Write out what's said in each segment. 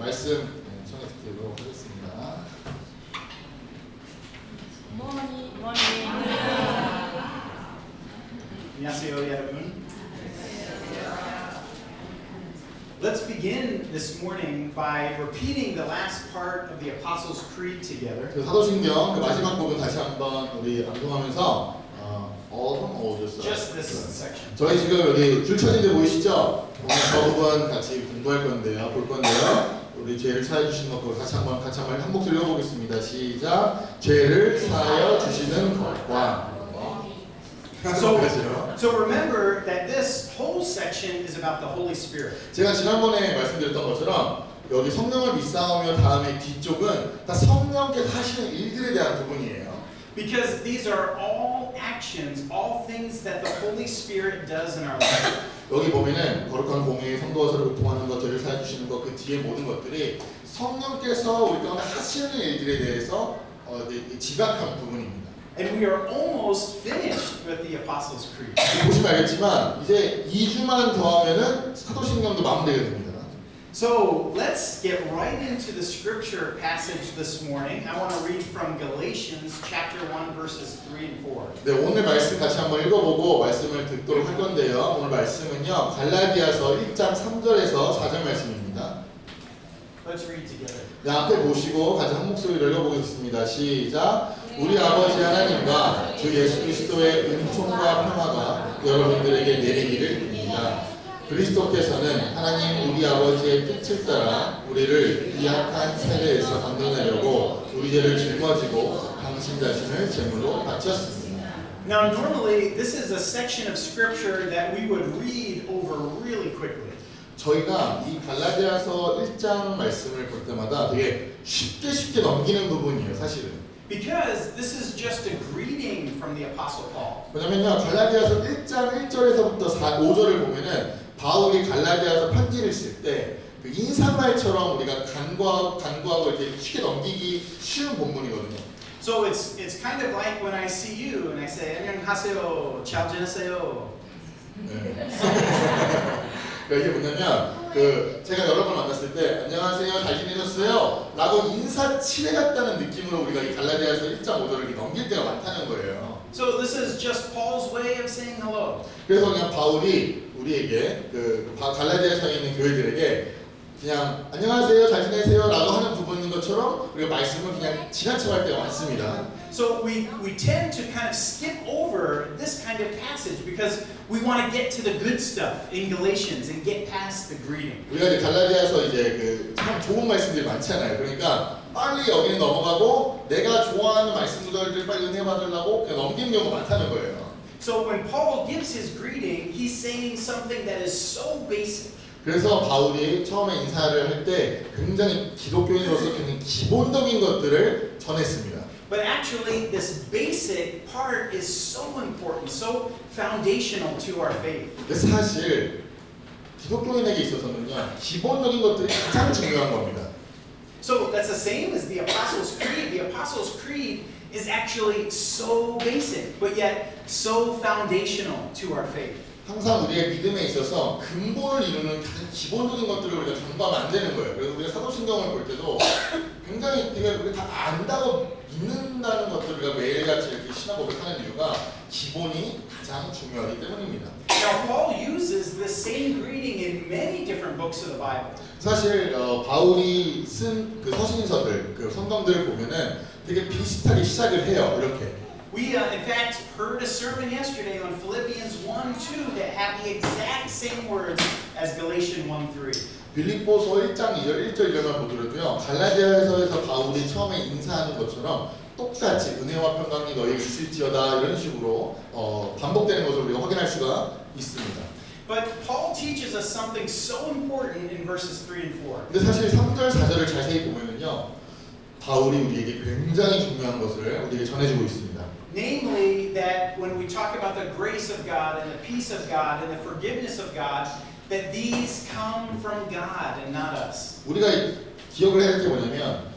말씀 청해 듣도록 하겠습니다. 안녕하세요, 여러분. Let's begin this morning by repeating the last part of the Apostles' Creed together. 사도신경 마지막 부분 다시 한번 우리 암송하면서 Just this section. 저희 지금 여기 줄 쳐진 데 보이시죠? 오늘 저 부분 같이 공부할 건데요, 볼 건데요. 우리 죄를 사하여 주시는 것 같이 한번 한 목소리 읽어보겠습니다. 시작. 죄를 사하여 주시는 것과. So remember that this whole section is about the Holy Spirit. 제가 지난번에 말씀드렸던 것처럼 여기 성령을 믿사오며 다음에 뒤쪽은 다 성령께서 하시는 일들에 대한 부분이에요. Because these are all actions, all things that the Holy Spirit does in our life. 여기 보면은 거룩한 공의 성도와 서로 교통하는 것, 죄를 사해 주시는 것, 그 뒤에 모든 것들이 성령께서 우리 가운데 하시는 일들에 대해서 지각한 부분입니다. And we are almost finished with the Apostles' Creed. 보시면 알겠지만 이제 2주만 더 하면은 사도신경도 마무리가 됩니다. So let's get right into the scripture passage this morning. I want to read from Galatians chapter 1 verses 3 and 4. 네, 오늘 말씀 같이 한번 읽어보고 말씀을 듣도록 할 건데요. 오늘 말씀은요, 갈라디아서 1장 3절에서 4절 말씀입니다. Let's read together. 네, 앞에 보시고 같이 한 목소리로 읽어보겠습니다. 시작. 우리 아버지 하나님과 주 예수 그리스도의 은총과 평화가 여러분들에게 내리기를 빕니다. 그리스도께서는 하나님 우리 아버지의 뜻을 따라 우리를 이 악한 세대에서 건져내려고 우리 죄를 짊어지고 당신 자신을 제물로 바쳤습니다. Now normally this is a section of scripture that we would read over really quickly. 저희가 이 갈라디아서 1장 말씀을 볼 때마다 되게 쉽게 넘기는 부분이에요, 사실은. Because this is just a greeting from the Apostle Paul. 왜냐면요, 갈라디아서 1장 1절에서부터 5절을 보면은 바울이 갈라디아서 편지를 쓸 때 그 인사말처럼 우리가 간구하고 이렇게 쉽게 넘기기 쉬운 본문이거든요. So it's kind of like when I see you and I say 안녕하세요, 잘 지내세요. 네. 그러니까 이게 뭐냐면 제가 여러 번 만났을 때 안녕하세요, 잘 지내셨어요? 라고 인사치레 같다는 느낌으로 우리가 이 갈라디아서 1장 5절을 이렇게 넘길 때가 많다는 거예요. So this is just Paul's way of saying hello. 그래서 그냥 바울이 우리에게 갈라디아서에 있는 교회들에게 그냥 안녕하세요, 잘 지내세요 라고 하는 부분인 것처럼 우리가 말씀을 그냥 지나쳐 할 때가 많습니다. So we tend to kind of skip over this kind of passage because we want to get to the good stuff in Galatians and get past the greeting. 우리가 이제 갈라디아서 이제 참 좋은 말씀들이 많잖아요. 그러니까 빨리 여기는 넘어가고 내가 좋아하는 말씀들을 빨리 은혜 받으려고 그냥 넘기는 경우가 많다는 거예요. So when Paul gives his greeting, he's saying something that is so basic. 그래서 바울이 처음에 인사를 할 때 굉장히 기독교인으로서 굉장히 기본적인 것들을 전했습니다. But actually, this basic part is so important, so foundational to our faith. 사실 기독교인에게 있어서는요, 기본적인 것들이 가장 중요한 겁니다. So that's the same as the Apostles' Creed. The Apostles' Creed is actually so basic, but yet so foundational to our faith. 항상 우리의 믿음에 있어서 근본을 이루는 가장 기본적인 것들을 우리가 간과하면 안 되는 거예요. 그래서 우리가 사도신경을 볼 때도 굉장히 되게 우리가 다 안다고 믿는다는 것들을 우리가 매일같이 이렇게 신앙 고백하는 이유가 기본이 가장 중요하기 때문입니다. Now Paul uses the same greeting in many different books of the Bible. 사실 바울이 쓴 그 서신서들, 그 성경들을 보면은 되게 비슷하게 시작을 해요. 이렇게. We, in fact, heard a sermon yesterday on Philippians 1:2 that have the exact same words as Galatians 1:3. 빌립보서 1장 2절 1절 2절만 보더라도요, 갈라디아서에서 바울이 처음에 인사하는 것처럼 똑같이 은혜와 평강이 너희에게 있을지어다 이런 식으로 반복되는 것을 우리가 확인할 수가 있습니다. But Paul teaches us something so important in verses 3 and 4. 근데 사실 3절 4절을 자세히 보면은요, 바울이 우리에게 굉장히 중요한 것을 우리에게 전해주고 있습니다. Namely, that when we talk about the grace of God and the peace of God and the forgiveness of God, that these come from God and not us. 우리가 기억을 해야 할 게 뭐냐면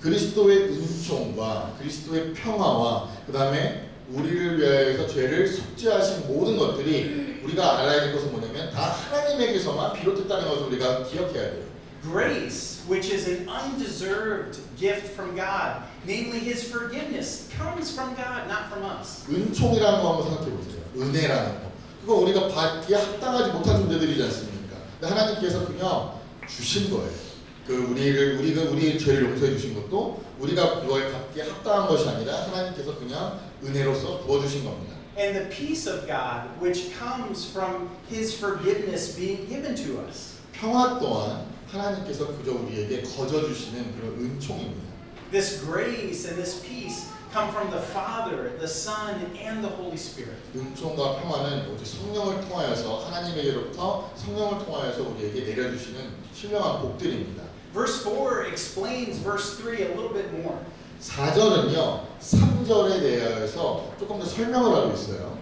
그리스도의 은총과 그리스도의 평화와 그 다음에 우리를 위하여서 죄를 속죄하신 모든 것들이 우리가 알아야 될 것은 뭐냐면 다 하나님에게서만 비롯됐다는 것을 우리가 기억해야 돼요. Grace, which is an undeserved gift from God, namely His forgiveness, comes from God, not from us. 은총이라는 거 한번 생각해 보세요. 은혜라는 거. 그거 우리가 받기에 합당하지 못한 존재들이지 않습니까? 근데 하나님께서 그냥 주신 거예요. 우리의 죄를 용서해 주신 것도 우리가 그걸 받기에 합당한 것이 아니라 하나님께서 그냥 은혜로서 부어주신 겁니다. And the peace of God, which comes from His forgiveness being given to us. 평화 또한 하나님께서 그저 우리에게 거저 주시는 그런 은총입니다. This grace and this peace come from the Father, the Son, and the Holy Spirit. 은총과 평화는 오직 성령을 통하여서 하나님에게로부터 성령을 통하여서 우리에게 내려주시는 신령한 복들입니다. Verse 4 explains verse 3 a little bit more. 4절은요 3절에 대해서 조금 더 설명을 하고 있어요.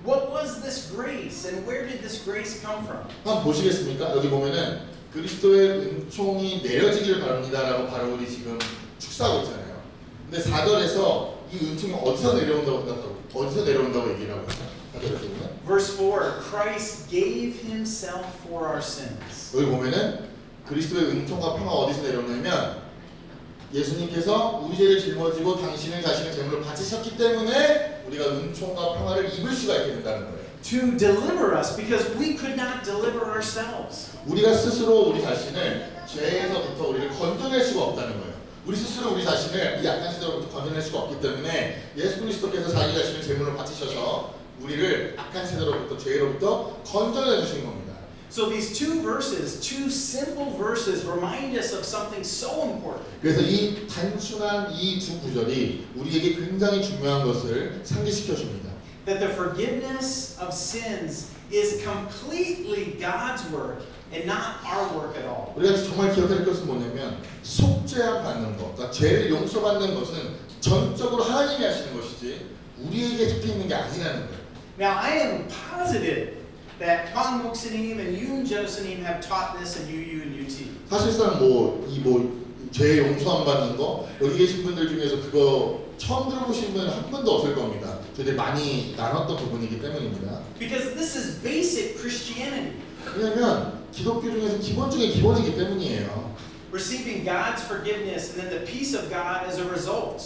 What was this grace and where did this grace come from? 한번 보시겠습니까? 여기 보면은 그리스도의 은총이 내려지길 바랍니다라고 바로 우리 지금 축사하고 있잖아요. 근데 4절에서 이 은총이 어디서 내려온다고 생각하고 어디서 내려온다고 얘기를 하고 있어요? Verse 4, Christ gave Himself for our sins. 여기 보면은 그리스도의 은총과 평화가 어디서 내려오냐면 예수님께서 우리 죄를 짊어지고 당신의 자신의 제물로 바치셨기 때문에 우리가 은총과 평화를 입을 수가 있게 된다는 거예요. To deliver us because we could not deliver ourselves. 우리가 스스로 우리 자신을 죄에서부터 우리를 건져낼 수가 없다는 거예요. 우리 스스로 우리 자신을 이 악한 세대로부터 건져낼 수가 없기 때문에 예수 그리스도께서 자기 자신을 제물로 바치셔서 우리를 악한 세대로부터 죄로부터 건져내 주신 겁니다. So these two verses, two simple verses, remind us of something so important. 그래서 이 단순한 이 두 구절이 우리에게 굉장히 중요한 것을 상기시켜 줍니다. That the forgiveness of sins is completely God's work and not our work at all. 우리가 정말 기억해야 할 것은 뭐냐면 속죄함 받는 것, 그러니까 죄를 용서받는 것은 전적으로 하나님이 하시는 것이지 우리에게 속해 있는 게 아니라는 거예요. Now I am positive that Kwang Moksanim and Yoon Josenim have taught this in UU and UT. 사실상 죄 용서함 받는 거 여기 계신 분들 중에서 그거 처음 들어보신 분은 한 분도 없을 겁니다. 저희들이 많이 나눴던 부분이기 때문입니다. Because this is basic Christianity. 왜냐하면 기독교 중에서 기본 중에 기본이기 때문이에요. Receiving God's forgiveness and then the peace of God as a result.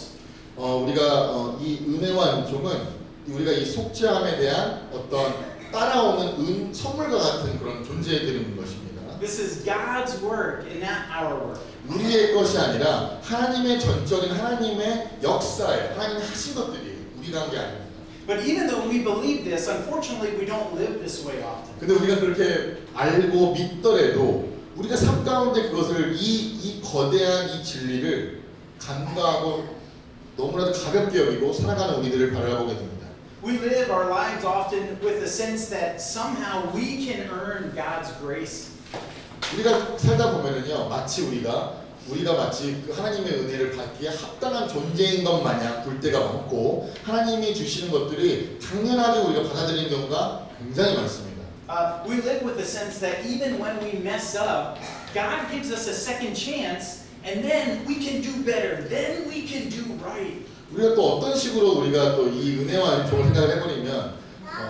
우리가 이 은혜와 은총은 우리가 이 속죄함에 대한 어떤 따라오는 선물과 같은 그런 존재들인 것입니다. This is God's work and not our work. 우리의 것이 아니라 하나님의 전적인 하나님의 역사에 하나님이 하신 것들이 우리가 한 게 아닙니다. But even though we believe this, unfortunately we don't live this way often. 근데 우리가 그렇게 알고 믿더라도 우리가 삶 가운데 그것을 이 거대한 이 진리를 간과하고 너무나도 가볍게 여기고 살아가는 우리들을 바라보게 됩니다. We live our lives often with the sense that somehow we can earn God's grace. 우리가 살다 보면은요, 마치 우리가 마치 그 하나님의 은혜를 받기에 합당한 존재인 것 마냥 굴 때가 많고 하나님이 주시는 것들이 당연하게 우리가 받아들이는 경우가 굉장히 많습니다. We live with the sense that even when we mess up, God gives us a second chance, and then we can do better. Then we can do right. 우리가 또 어떤 식으로 우리가 또 이 은혜와 은총을 생각을 해버리면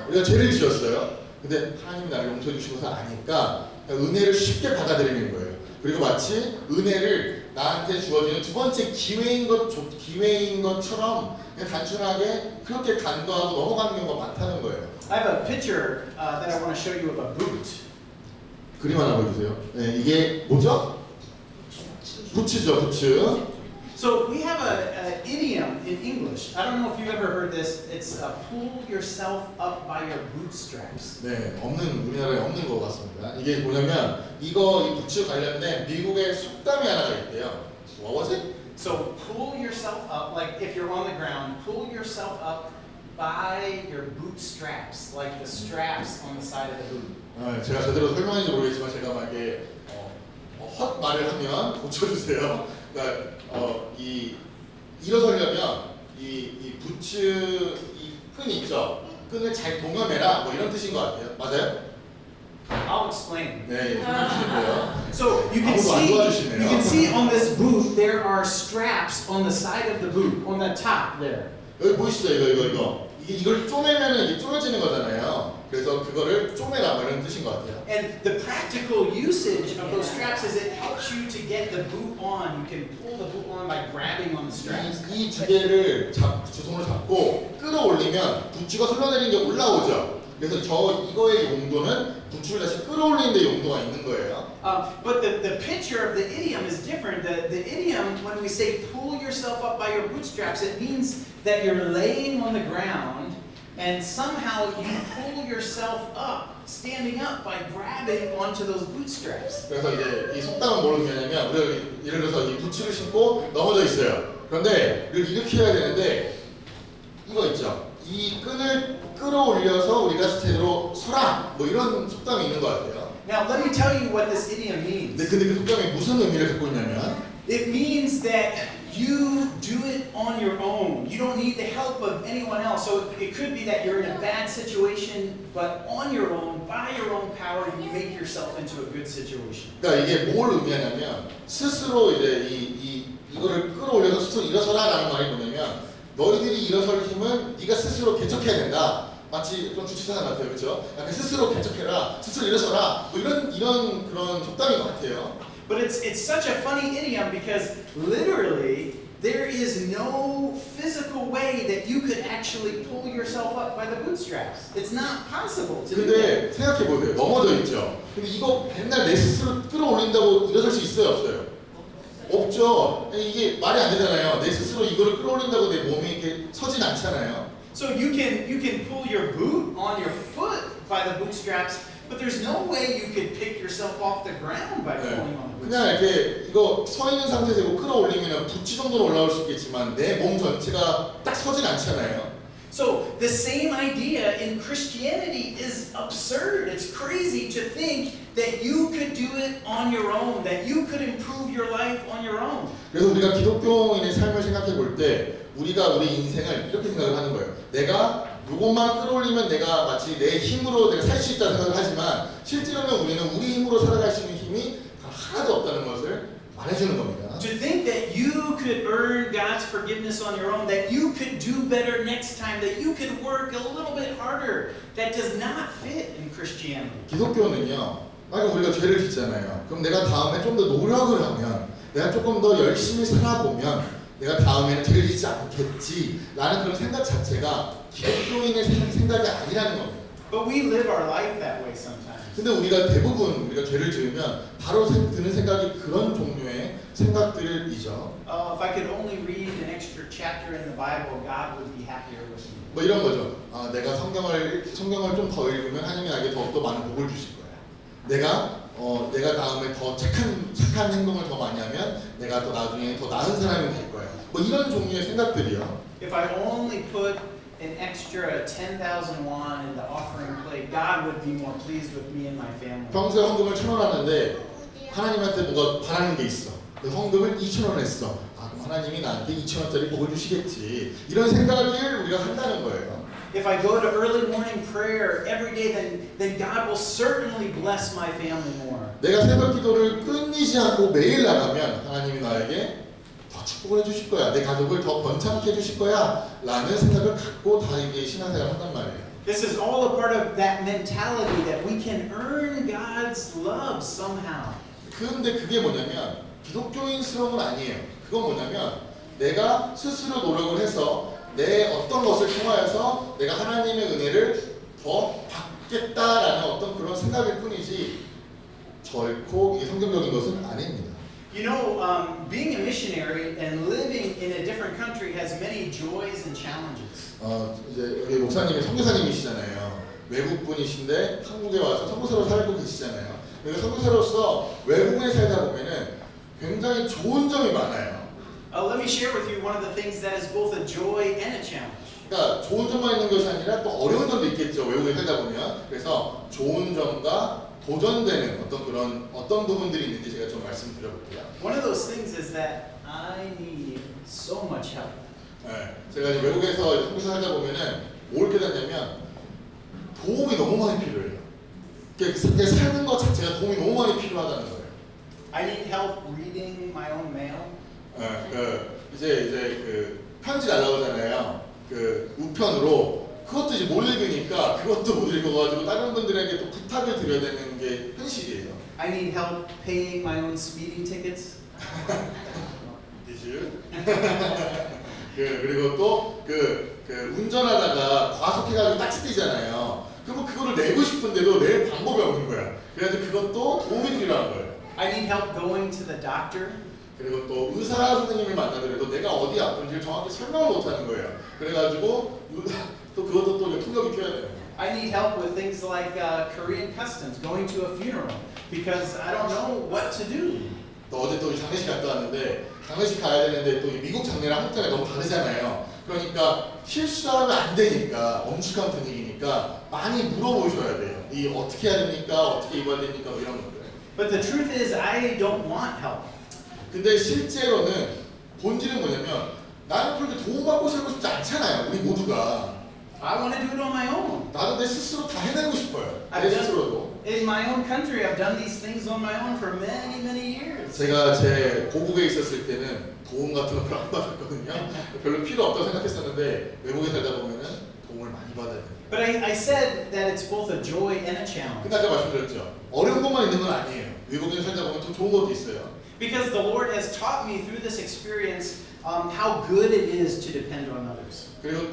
우리가 죄를 지었어요. 근데 하나님이 나를 용서해 주신 것을 아니까 은혜를 쉽게 받아들이는 거예요. 그리고 마치 은혜를 나한테 주어지는 두 번째 기회인 것처럼 그냥 단순하게 그렇게 간과하고 넘어가는 경우가 많다는 거예요. I have a picture that I want to show you of a boot. 그림 하나 보여주세요. 네, 이게 뭐죠? 부츠죠, 부츠. So we have an idiom in English. I don't know if you ever heard this. It's pull yourself up by your bootstraps. 네, 우리나라에 없는 것 같습니다. 이게 뭐냐면 이 부츠 관련된 미국의 속담이 하나가 있대요. What was it? So pull yourself up, like if you're on the ground, pull yourself up by your bootstraps, like the straps on the side of the boot. 제가 제대로 설명했는지 모르겠지만 제가 만약에 헛 말을 하면 고쳐주세요. 그러니까 일어서려면 이 부츠 이 끈 있죠? 끈을 잘 동여매라 뭐 이런 뜻인 것 같아요. 맞아요? I'll explain. 네, 해주시는데요. So you can see on this boot there are straps on the side of the boot, on the top there. 여기 보이시죠? 이거 이걸 쪼매면은 이게 쪼매지는 거잖아요. 그래서 그거를 쪼매라 뭐 이런 뜻인 것 같아요. And the practical usage of those straps is it helps you to get the boot on. You can pull the boot on by grabbing on the straps. 이 두 개를 두 손으로 잡고 끌어올리면 부츠가 흘러내리는 게 올라오죠. 그래서 이거의 용도는 부츠를 다시 끌어올리는 데 용도가 있는 거예요. But the picture of the idiom is different. The idiom, when we say pull yourself up by your bootstraps, it means that you're laying on the ground and somehow you pull yourself up, standing up by grabbing onto those bootstraps. 그래서 이제 이 속담은 뭘 의미하냐면 우리가 예를 들어서 이 부츠를 신고 넘어져 있어요. 그런데 이걸 이렇게 해야 되는데 이거 있죠. 이 끈을 끌어올려서 우리가 제대로 서라 뭐 이런 속담이 있는 것 같아요. Now let me tell you what this idiom means. 근데 그 속담이 무슨 의미를 갖고 있냐면 It means that you do it on your own. You don't need the help of anyone else. So it could be that you're in a bad situation, but on your own, by your own power, you make yourself into a good situation. 그러니까 이게 뭘 의미하냐면 스스로 이제 이거를 끌어올려서 스스로 일어서라라는 말이 뭐냐면 너희들이 일어설 힘은 네가 스스로 개척해야 된다. 마치 좀 주치사상 같아요, 그렇죠? 약간 스스로 개척해라, 스스로 일어서라, 뭐 이런 그런 속담인 것 같아요. But it's such a funny idiom because literally there is no physical way that you could actually pull yourself up by the bootstraps. It's not possible to do that. 근데 생각해 보세요. 넘어져 있죠. 근데 이거 맨날 내 스스로 끌어올린다고 일어설 수 있어요, 없어요? 없죠. 이게 말이 안 되잖아요. 내 스스로 이거를 끌어올린다고 내 몸이 이렇게 서진 않잖아요. So you can pull your boot on your foot by the bootstraps, but there's no way you could pick yourself off the ground by pulling on the bootstraps. 그냥 이렇게 이거 서 있는 상태에서 이거 끌어올리면 부치 정도는 올라올 수 있겠지만 내 몸 전체가 딱 서진 않잖아요. So the same idea in Christianity is absurd. It's crazy to think that you could do it on your own, that you could improve your life on your own. 그래서 우리가 기독교인의 삶을 생각해 볼 때 우리가 우리 인생을 이렇게 생각을 하는 거예요. 내가 이것만 끌어올리면 내가 마치 내 힘으로 내가 살 수 있다는 생각을 하지만 실제로는 우리는 우리 힘으로 살아갈 수 있는 힘이 하나도 없다는 것을 말해주는 겁니다. To think that you could earn God's forgiveness on your own, that you could do better next time, that you could work a little bit harder, that does not fit in Christianity. 기독교는요, 만약 우리가 죄를 짓잖아요. 그럼 내가 다음에 좀 더 노력을 하면, 내가 조금 더 열심히 살아보면, 내가 다음에는 죄를 짓지 않겠지라는 그런 생각 자체가 기독교인의 생각이 아니라는 겁니다. But we live our life that way sometimes. 근데 우리가 대부분 우리가 죄를 지으면 바로 드는 생각이 그런 종류의 생각들이죠. If I could only read an extra chapter in the Bible, God would be happier with me. 뭐 이런 거죠. 내가 성경을 좀 더 읽으면 하나님이 나에게 더욱더 많은 복을 주실 거야. 내가 다음에 더 착한 행동을 더 많이 하면 내가 또 나중에 더 나은 사람이 될 거야. 뭐 이런 종류의 생각들이요. If I only put an extra 10,000 won in the offering plate, God would be more pleased with me and my family. 평소에 헌금을 1,000원 하는데 하나님한테 뭐가 바라는 게 있어. 그 헌금을 2,000원 했어. 그럼 하나님이 나한테 2,000원짜리 복을 주시겠지. 이런 생각을 우리가 한다는 거예요. If I go to early morning prayer every day, then God will certainly bless my family more. 내가 새벽 기도를 끊이지 않고 매일 나가면 하나님이 나에게 더 축복을 해주실 거야. 내 가족을 더 번창케 해주실 거야. 라는 생각을 갖고 다 이게 신앙생활을 한단 말이에요. This is all a part of that mentality that we can earn God's love somehow. 근데 그게 뭐냐면 기독교인스러운 건 아니에요. 그건 뭐냐면 내가 스스로 노력을 해서 내 어떤 것을 통하여서 내가 하나님의 은혜를 더 받겠다라는 어떤 그런 생각일 뿐이지 결코 이게 성경적인 것은 아닙니다. You know, being a missionary and living in a different country has many joys and challenges. 이제 우리 목사님이 선교사님이시잖아요. 외국 분이신데 한국에 와서 선교사로 살고 계시잖아요. 그래서 선교사로서 외국에 살다 보면은 굉장히 좋은 점이 많아요. Let me share with you one of the things that is both a joy and a challenge. 그러니까 좋은 점만 있는 것이 아니라 또 어려운 점도 있겠죠. 외국에 살다 보면. 그래서 좋은 점과 도전되는 어떤 부분들이 있는지 제가 좀 말씀드려볼게요. One of those things is that I need so much help. 네, 제가 이제 외국에서 선교사 살다 보면은 뭘 깨닫냐면 도움이 너무 많이 필요해요. 그러니까 사는 것 자체가 도움이 너무 많이 필요하다는 거예요. I need help reading my own mail. 이제 그 편지 날라오잖아요. 그 우편으로 그것도 이제 못 읽으니까 그것도 못 읽어가지고 다른 분들에게 또 부탁을 드려야 되는 게 현실이에요. I need help paying my own speeding tickets. Did you? 그리고 또 운전하다가 과속해가지고 딱지 떼잖아요. 그러면 그거를 내고 싶은데도 낼 방법이 없는 거야. 그래서 그것도 도움이 필요한 거예요. I need help going to the doctor. 그리고 또 의사 선생님을 만나더라도 내가 어디 아픈지를 정확히 설명을 못하는 거예요. 그래가지고 또 그것도 또 통역이 필요해야 돼요. I need help with things like Korean customs, going to a funeral, because I don't know what to do. 또 어제 또 장례식 갔다 왔는데 장례식 가야 되는데 또 미국 장례랑 한국 장례 너무 다르잖아요. 그러니까 실수하면 안 되니까 엄숙한 분위기니까 많이 물어보셔야 돼요. 이 어떻게 해야 됩니까? 어떻게 입어야 됩니까? 뭐 이런 것들. But the truth is, I don't want help. 근데 실제로는 본질은 뭐냐면 나는 그렇게 도움받고 살고 싶지 않잖아요. 우리 모두가. I want to do it on my own. 나도 내 스스로 다 해내고 싶어요. 내 스스로도. In my own country, I've done these things on my own for many, many years. 제가 제 고국에 있었을 때는 도움 같은 걸 안 받았거든요. 별로 필요 없다고 생각했었는데 외국에 살다 보면은 도움을 많이 받아야 돼요. But I said that it's both a joy and a challenge. 근데 아까 말씀드렸죠. 어려운 것만 있는 건 아니에요. 외국에 살다 보면 더 좋은 것도 있어요. Because the Lord has taught me through this experience how good it is to depend on others. 그리고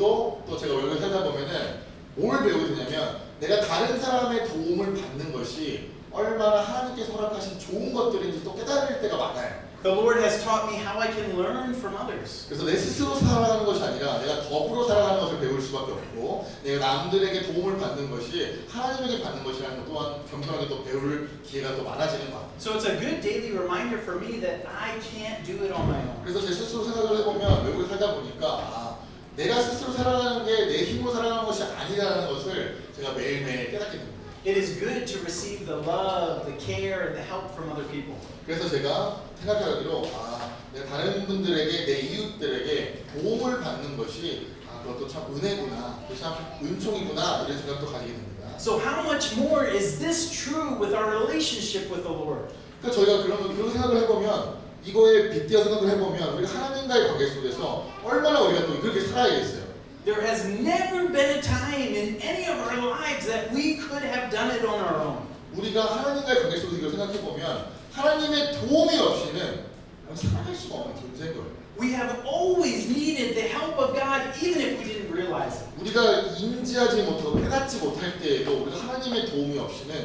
또 제가 외국에 살다 보면은 뭘 배우게 되냐면 내가 다른 사람의 도움을 받는 것이 얼마나 하나님께서 허락하신 좋은 것들인지 또 깨달을 때가 많아요. The Lord has taught me how I can learn from others. 그래서 내 스스로 살아가는 것이 아니라 내가 더불어 살아가는 것을 배울 수밖에 없고 내가 남들에게 도움을 받는 것이 하나님에게 받는 것이라는 것 또한 겸손하게 또 배울 기회가 또 많아지는 것 같아요. So it's a good daily reminder for me that I can't do it on my own. 그래서 제 스스로 생각을 해보면 외국에 살다 보니까 내가 스스로 살아가는 게 내 힘으로 살아가는 것이 아니라는 것을 제가 매일매일 깨닫게 됩니다. It is good to receive the love, the care, and the help from other people. 그래서 제가 생각하기로 내가 다른 분들에게 내 이웃들에게 도움을 받는 것이 그것도 참 은혜구나, 참 은총이구나 이런 생각도 가지게 됩니다. So how much more is this true with our relationship with the Lord? 그러니까 저희가 그런 생각을 해보면 이거에 빗대어 생각을 해보면 우리가 하나님과의 관계 속에서 얼마나 우리가 또 그렇게 살아야겠어요. There has never been a time in any of our lives that we could have done it on our own. 우리가 하나님과의 관계 속에서 이걸 생각해보면 하나님의 도움이 없이는 살아갈 수가 없는 존재인 거예요. We have always needed the help of God even if we didn't realize it. 우리가 인지하지 못하고 깨닫지 못할 때에도 우리가 하나님의 도움이 없이는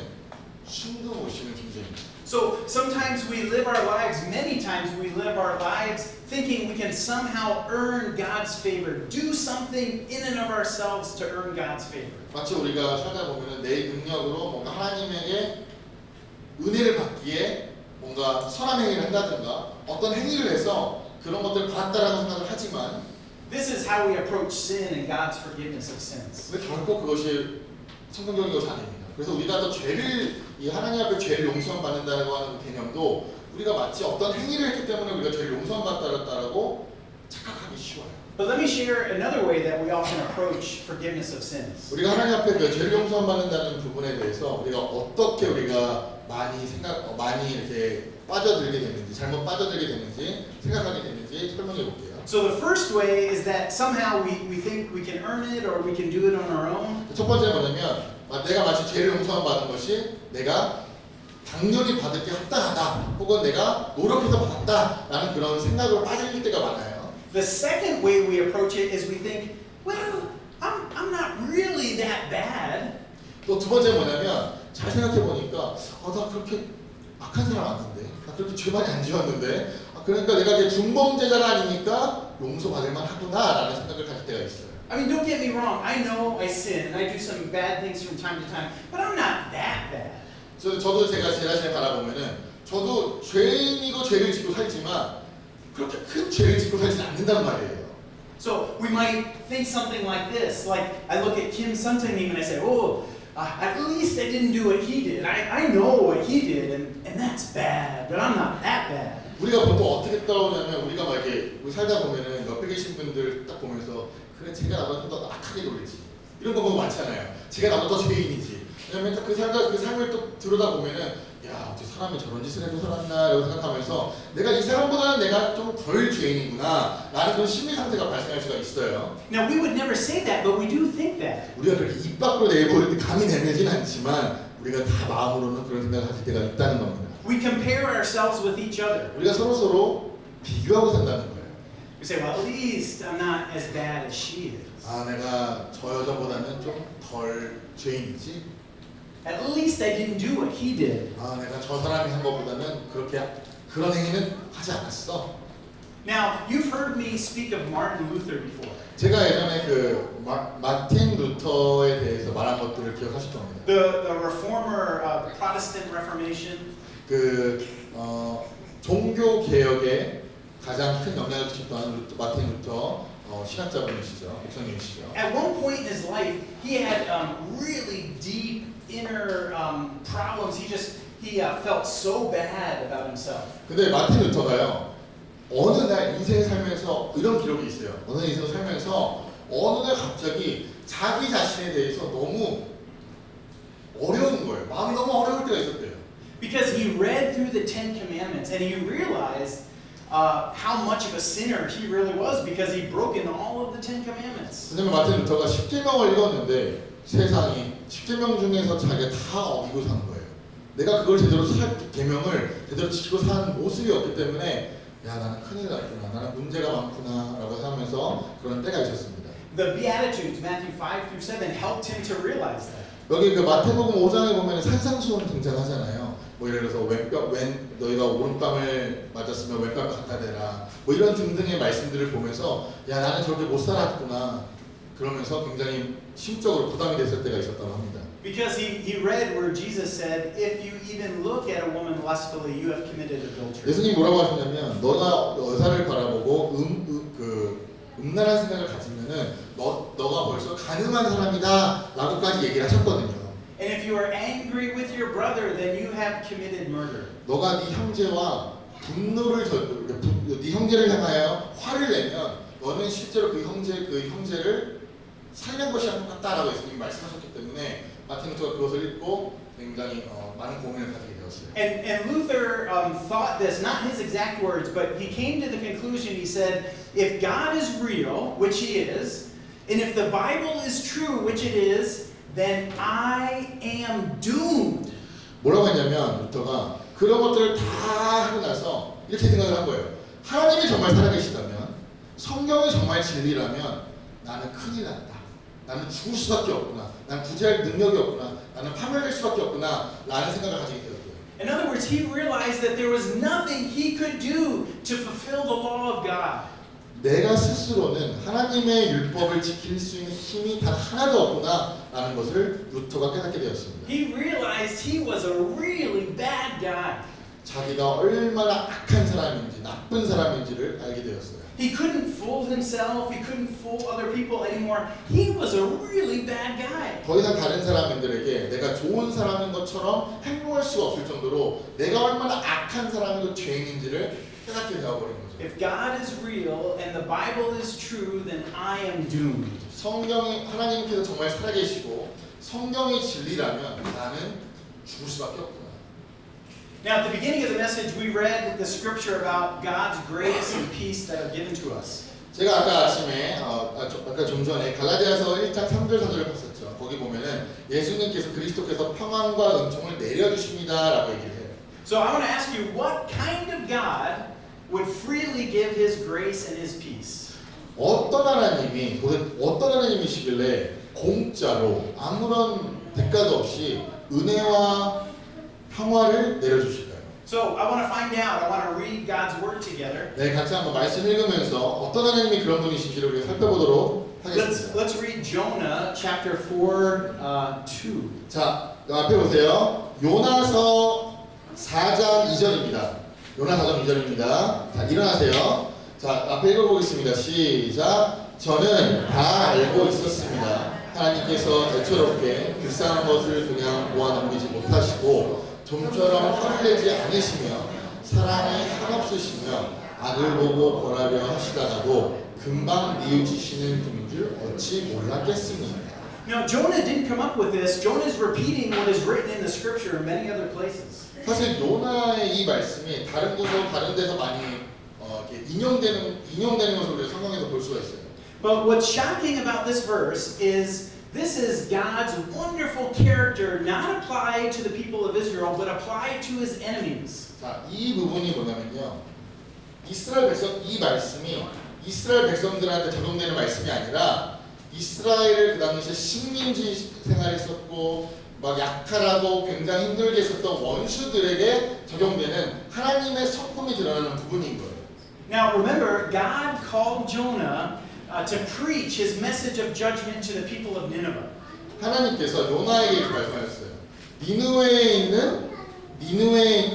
숨도 못 쉬는 존재입니다. So sometimes we live our lives, many times we live our lives thinking we can somehow earn God's favor, do something in and of ourselves to earn God's favor. 마치 우리가 살다 보면 내 능력으로 뭔가 하나님에게 은혜를 받기에 뭔가 선한 행위를 한다든가 어떤 행위를 해서 그런 것들을 받았다라고 생각을 하지만 This is how we approach sin and God's forgiveness of sins. 근데 결코 그것이 성경적인 것이 아닙니다. 그래서 우리가 또 이 하나님 앞에 죄를 용서함 받는다고 하는 개념도 우리가 마치 어떤 행위를 했기 때문에 우리가 죄를 용서함 받았다라고 착각하기 쉬워요. But let me share another way that we often approach forgiveness of sins. 우리가 하나님 앞에 죄를 용서함 받는다는 부분에 대해서 우리가 어떻게 많이 이렇게 빠져들게 되는지 잘못 빠져들게 되는지 생각하게 되는지 설명해 볼게요. So the first way is that somehow we think we can earn it or we can do it on our own. 첫 번째는 뭐냐면 내가 마치 죄를 용서함 받은 것이 내가 당연히 받을 게 합당하다 혹은 내가 노력해서 받았다라는 그런 생각으로 빠질 때가 많아요. The second way we approach it is we think, well, I'm not really that bad. 또 두 번째는 뭐냐면 잘 생각해 보니까 나 그렇게 악한 사람 아닌데 나 그렇게 죄 많이 안 지었는데 그러니까 내가 이제 중범죄자가 아니니까 용서받을 만하구나라는 생각을 가질 때가 있어요. I mean, don't get me wrong. I know I sin and I do some bad things from time to time, but I'm not that bad. 저도 제가 제 자신을 바라보면은 저도 죄인이고 죄를 짓고 살지만 그렇게 큰 죄를 짓고 살지는 않는단 말이에요. So we might think something like this. Like I look at Kim Sung-tae-nim and I say, oh, at least I didn't do what he did. I know what he did and that's bad, but I'm not that bad. 우리가 보통 어떻게 따라오냐면 우리가 막 이렇게 살다 보면은 옆에 계신 분들 딱 보면서 그래 제가 나보다 더 악하게 놀리지 이런 거 보면 많잖아요. 제가 나보다 더 죄인이지. 왜냐면 그 삶을 또 들여다 보면은 야, 어떻게 사람이 저런 짓을 해도 살았나라고 생각하면서 내가 이 사람보다는 내가 좀 덜 죄인이구나 라는 그런 심리 상태가 발생할 수가 있어요. Now, we would never say that, but we do think that. 우리가 그렇게 입 밖으로 내고 감히 내내진 않지만 우리가 다 마음으로는 그런 생각을 가질 때가 있다는 겁니다. We compare ourselves with each other. 우리가 서로 비교하고 산다는 거예요. We say, well, at least I'm not as bad as she is. 아, 내가 저 여자보다는 좀 덜 죄인이지. At least I didn't do what he did. 아, 내가 저 사람이 한 것보다는 그런 행위는 하지 않았어. Now, you've heard me speak of Martin Luther before. 제가 예전에 그 마틴 루터에 대해서 말한 것들을 기억하실 겁니다. The reformer, Protestant Reformation. 종교 개혁에 가장 큰 영향을 끼쳤던 마틴 루터 신학자분이시죠, 목사님이시죠. At one point in his life, he had really deep inner problems. He felt so bad about himself. 근데 마틴 루터가요, 어느 날 인생을 살면서 이런 기록이 있어요. 어느 인생을 살면서 어느 날 갑자기 자기 자신에 대해서 너무 어려운 거예요. 마음이 너무 어려울 때가 있었대요. Because he read through the Ten Commandments and he realized how much of a sinner he really was because he'd broken all of the Ten Commandments. 왜냐면 마틴 루터가 10계명을 읽었는데 세상이 10계명 중에서 자기가 다 어기고 사는 거예요. 내가 그걸 제대로 계명을 제대로 지키고 사는 모습이 없기 때문에 야, 나는 큰일 났구나, 나는 문제가 많구나 라고 생각하면서 그런 때가 있었습니다. The Beatitudes, Matthew 5 through 7, helped him to realize that. 여기 그 마태복음 5장에 보면 산상수훈 등장하잖아요. 뭐 예를 들어서 너희가 오른뺨을 맞았으면 왼뺨을 갖다 대라, 뭐 이런 등등의 말씀들을 보면서 야, 나는 저렇게 못 살았구나 그러면서 굉장히 심적으로 부담이 됐을 때가 있었다고 합니다. Because he read where Jesus said, if you even look at a woman lustfully, you have committed adultery. 예수님이 뭐라고 하셨냐면 너가 여자를 바라보고 음란한 생각을 가지면은 너가 벌써 가늠한 사람이다 라고까지 얘기를 하셨거든요. And if you are angry with your brother, then you have committed murder. 너가 네 형제와 네 형제를 향하여 화를 내면 너는 실제로 그 형제를 살린 것이 똑같다라고 예수님이 말씀하셨기 때문에 마틴 루터가 그것을 읽고 굉장히 많은 고민을 가지게 되었어요. And Luther thought this, not his exact words, but he came to the conclusion, he said, if God is real, which he is, and if the Bible is true, which it is, then I am doomed. 뭐라고 했냐면 루터가 그런 것들을 다 하고 나서 이렇게 생각을 한 거예요. 하나님이 정말 살아계시다면, 성경이 정말 진리라면 나는 큰일 났다. 나는 죽을 수밖에 없구나. 나는 구제할 능력이 없구나. 나는 파멸될 수밖에 없구나. 라는 생각을 가지게 되었고요. In other words, he realized that there was nothing he could do to fulfill the law of God. 내가 스스로는 하나님의 율법을 지킬 수 있는 힘이 단 하나도 없구나 라는 것을 루터가 깨닫게 되었습니다. He realized he was a really bad guy. 자기가 얼마나 악한 사람인지, 나쁜 사람인지를 알게 되었어요. He couldn't fool himself. He couldn't fool other people anymore. He was a really bad guy. 더 이상 다른 사람들에게 내가 좋은 사람인 것처럼 행동할 수가 없을 정도로 내가 얼마나 악한 사람이고 죄인인지를 깨닫게 되어버린 거죠. If God is real and the Bible is true, then I am doomed. 성경이 하나님께서 정말 살아계시고 성경이 진리라면 나는 죽을 수밖에 없구나. Now, at the beginning of the message, we read the scripture about God's grace and peace that are given to us. 제가 아까 아침에 아까 좀 전에 갈라디아서 1장 3절 4절을 봤었죠. 거기 보면은 예수님께서 그리스도께서 평안과 은총을 내려주십니다라고 얘기를 해요. So I want to ask you, what kind of God would freely give His grace and His peace? 어떤 하나님이시길래 공짜로 아무런 대가도 없이 은혜와 평화를 내려주실까요? So I want to find out. I want to read God's word together. 네, 같이 한번 말씀 읽으면서 어떤 하나님이 그런 분이신지를 우리가 살펴보도록 하겠습니다. Let's read Jonah chapter 4, 2. 자, 앞에 보세요. 요나서 4장 2절입니다. 요나 4장 2절입니다. 자, 일어나세요. 자, 앞에 읽어보겠습니다. 시작. 저는 다 알고 있었습니다. 하나님께서 애처롭게 불쌍한 것을 그냥 모아넘기지 못하시고 좀처럼 화를 내지 않으시며 사랑이 한없으시며 악을 보고 벌하려 하시다가도 금방 뉘우치시는 분인 줄 어찌 몰랐겠습니까? Now, Jonah didn't come up with this. Jonah is repeating what is written in the scripture in many other places. 사실 요나의 이 말씀이 다른 곳 다른 데서 많이 이렇게 인용되는 것을 우리가 성경에서 볼 수가 있어요. But what's shocking about this verse is this is God's wonderful character not applied to the people of Israel, but applied to his enemies. 자, 이 부분이 뭐냐면요. 이스라엘 백성 이 말씀이 이스라엘 백성들한테 적용되는 말씀이 아니라 이스라엘을 그 당시에 식민지 생활했었고 막 약탈하고 굉장히 힘들게 있었던 원수들에게 적용되는 하나님의 성품이 드러나는 부분인 거예요. Now remember, God called Jonah to preach his message of judgment to the people of Nineveh. 하나님께서 요나에게 이렇게 말씀하셨어요. 니느웨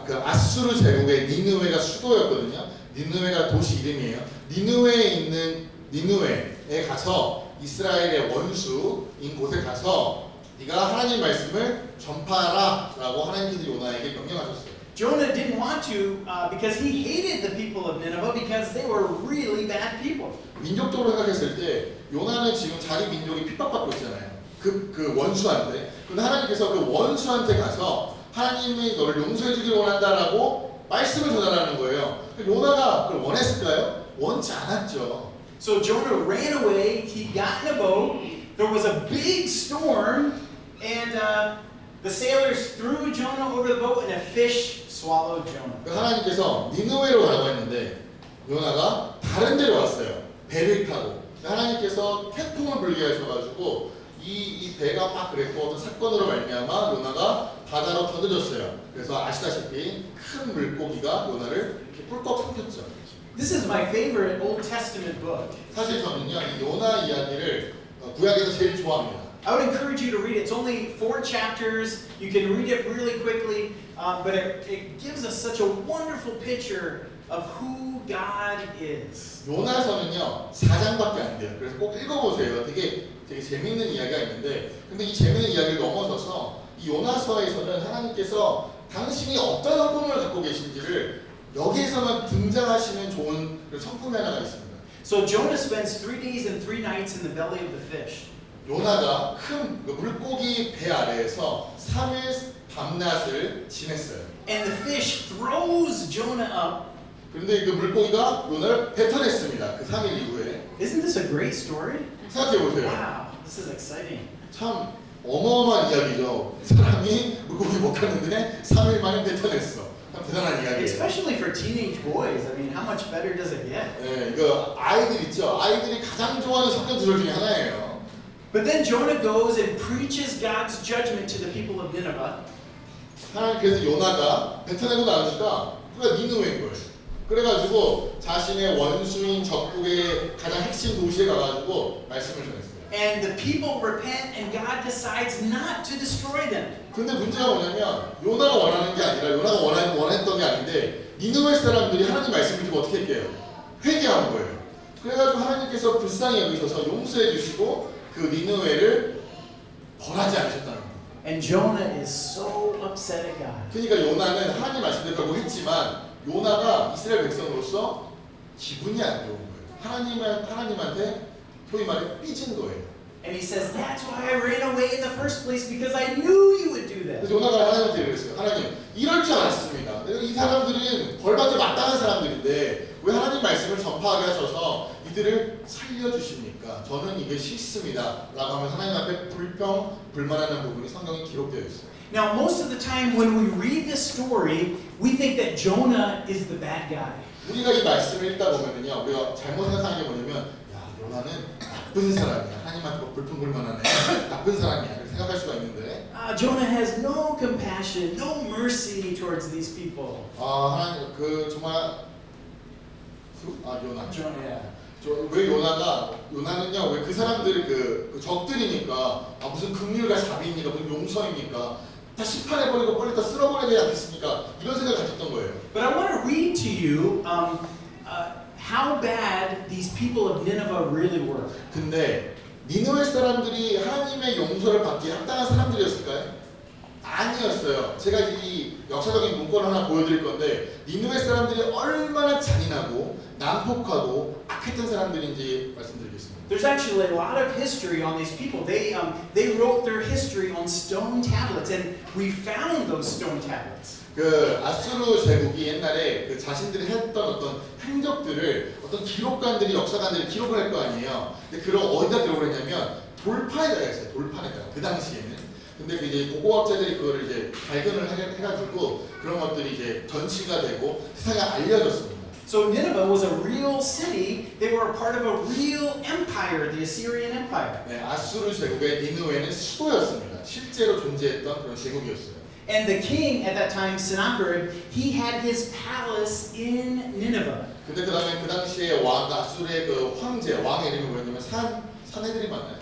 그 아수르 제국의 니느웨가 수도였거든요. 니느웨가 도시 이름이에요. 니느웨에 있는 니느웨에 가서 이스라엘의 원수인 곳에 가서 네가 하나님 말씀을 전파하라라고 하나님께서 요나에게 명령하셨어요. Jonah didn't want to because he hated the people of Nineveh because they were really bad people. 민족적으로 생각했을 때 요나는 지금 자기 민족이 핍박받고 있잖아요. 그 원수한테. 근데 하나님께서 그 원수한테 가서 하나님이 너를 용서해주기를 원한다라고 말씀을 전하라는 거예요. 요나가 그걸 원했을까요? 원치 않았죠. So Jonah ran away. He got in a boat. There was a big storm, and the sailors threw Jonah over the boat, and a fish swallowed Jonah. 하나님께서 니느웨로 가라고 했는데 요나가 다른 데로 왔어요. 배를 타고. 하나님께서 태풍을 불게 하셔가지고 이 배가 막 그랬고 어떤 사건으로 말미암아 요나가 바다로 던져졌어요. 그래서 아시다시피 큰 물고기가 요나를 이렇게 뿔꺽 삼켰죠. This is my favorite Old Testament book. 사실 저는요 이 요나 이야기를 구약에서 제일 좋아합니다. I would encourage you to read it. It's only 4 chapters. You can read it really quickly, but it gives us such a wonderful picture of who God is. 요나서는요 4장밖에 안 돼요. 그래서 꼭 읽어보세요. 되게 재밌는 이야기가 있는데, 근데 이 재밌는 이야기를 넘어서서 이 요나서에서는 하나님께서 당신이 어떤 성품을 갖고 계신지를 여기에서만 등장하시는 좋은 성품이 하나가 있습니다. So Jonah spends 3 days and 3 nights in the belly of the fish. 요나가 큰 물고기 배 아래에서 3일 밤낮을 지냈어요. And the fish throws Jonah up. 그런데 그 물고기가 요나를 뱉어냈습니다. 그 3일 이후에. Isn't this a great story? 생각해 보세요. Wow, this is exciting. 참 어마어마한 이야기죠. 사람이 물고기 못 갔는데 3일 만에 뱉어냈어. 참 대단한 이야기예요. Especially for teenage boys. I mean, how much better does it get? 네, 이거 아이들 있죠. 아이들이 가장 좋아하는 성경 구절 중에 하나예요. But then Jonah goes and preaches God's judgment to the people of Nineveh. 하나님께서 요나가 뱉어내고 나니까 그가 니느웨인 거예요. 그래가지고 자신의 원수인 적국의 가장 핵심 도시에 가가지고 말씀을 전했어요. And the people repent, and God decides not to destroy them. 근데 문제가 뭐냐면 요나가 원하는 게 아니라 요나가 원했던 게 아닌데 니느웨 사람들이 하나님 말씀을 듣고 어떻게 했게요? 회개한 거예요. 그래가지고 하나님께서 불쌍히 여기셔서 용서해 주시고 그 니느웨를 벌하지 않으셨다는 거예요. And Jonah is so upset at God. 그러니까 요나는 하나님 말씀대로 결국 했지만 요나가 이스라엘 백성으로서 기분이 안 좋은 거예요. 하나님한테 소위 말해 삐진 거예요. And he says, that's why I ran away in the first place, because I knew you would do that. 그래서 요나가 하나님한테 그랬어요. 하나님, 이럴 줄 알았습니다. 이 사람들은 벌받지 마땅한 사람들인데 왜 하나님 말씀을 전파하게 하셔서 이들을 살려주십니까? 저는 이게 싫습니다. 라고 하면 하나님 앞에 불평불만하는 부분이 성경에 기록되어 있어요. Now, most of the time when we read this story, we think that Jonah is the bad guy. 우리가 이 말씀을 읽다 보면요, 우리가 잘못 생각하는 게 뭐냐면, 야, 요나는 나쁜 사람이야. 하나님한테 불평불만하네. 나쁜 사람이야. 이렇게 생각할 수가 있는데. Jonah has no compassion, no mercy towards these people. 하나님 정말 요나. Jonah. 왜 요나는요, 왜 그 사람들이 그 적들이니까 무슨 긍휼과 자비입니까? 무슨 용서입니까? 다 심판해버리고 빨리 다 쓸어버려야 되지 않겠습니까? 이런 생각을 가졌던 거예요. But I want to read to you how bad these people of Nineveh really were. 근데 니느웨 사람들이 하나님의 용서를 받기에 합당한 사람들이었을까요? 아니었어요. 제가 이 역사적인 문건 하나 보여드릴 건데 니느웨 사람들이 얼마나 잔인하고 난폭하고 악했던 사람들인지 말씀드리겠습니다. There's actually a lot of history on these people. They wrote their history on stone tablets, and we found those stone tablets. 그 아수르 제국이 옛날에 그 자신들이 했던 어떤 행적들을 어떤 기록관들이 역사관들이 기록을 할 거 아니에요. 근데 그걸 어디다 기록을 했냐면 돌판에다가 했어요. 돌판에다가 그 당시에는. 근데 그 이제 고고학자들이 그거를 이제 발견을 해가지고 그런 것들이 이제 전시가 되고 세상에 알려졌습니다. So Nineveh was a real city. They were a part of a real empire, the Assyrian Empire. 네, 아수르 제국의 니느웨는 수도였습니다. 실제로 존재했던 그런 제국이었어요. And the king at that time, Sennacherib, he had his palace in Nineveh. 근데 그 다음에 그 당시에 아수르의 그 황제, 왕의 이름이 뭐였냐면 산헤드립 맞나요?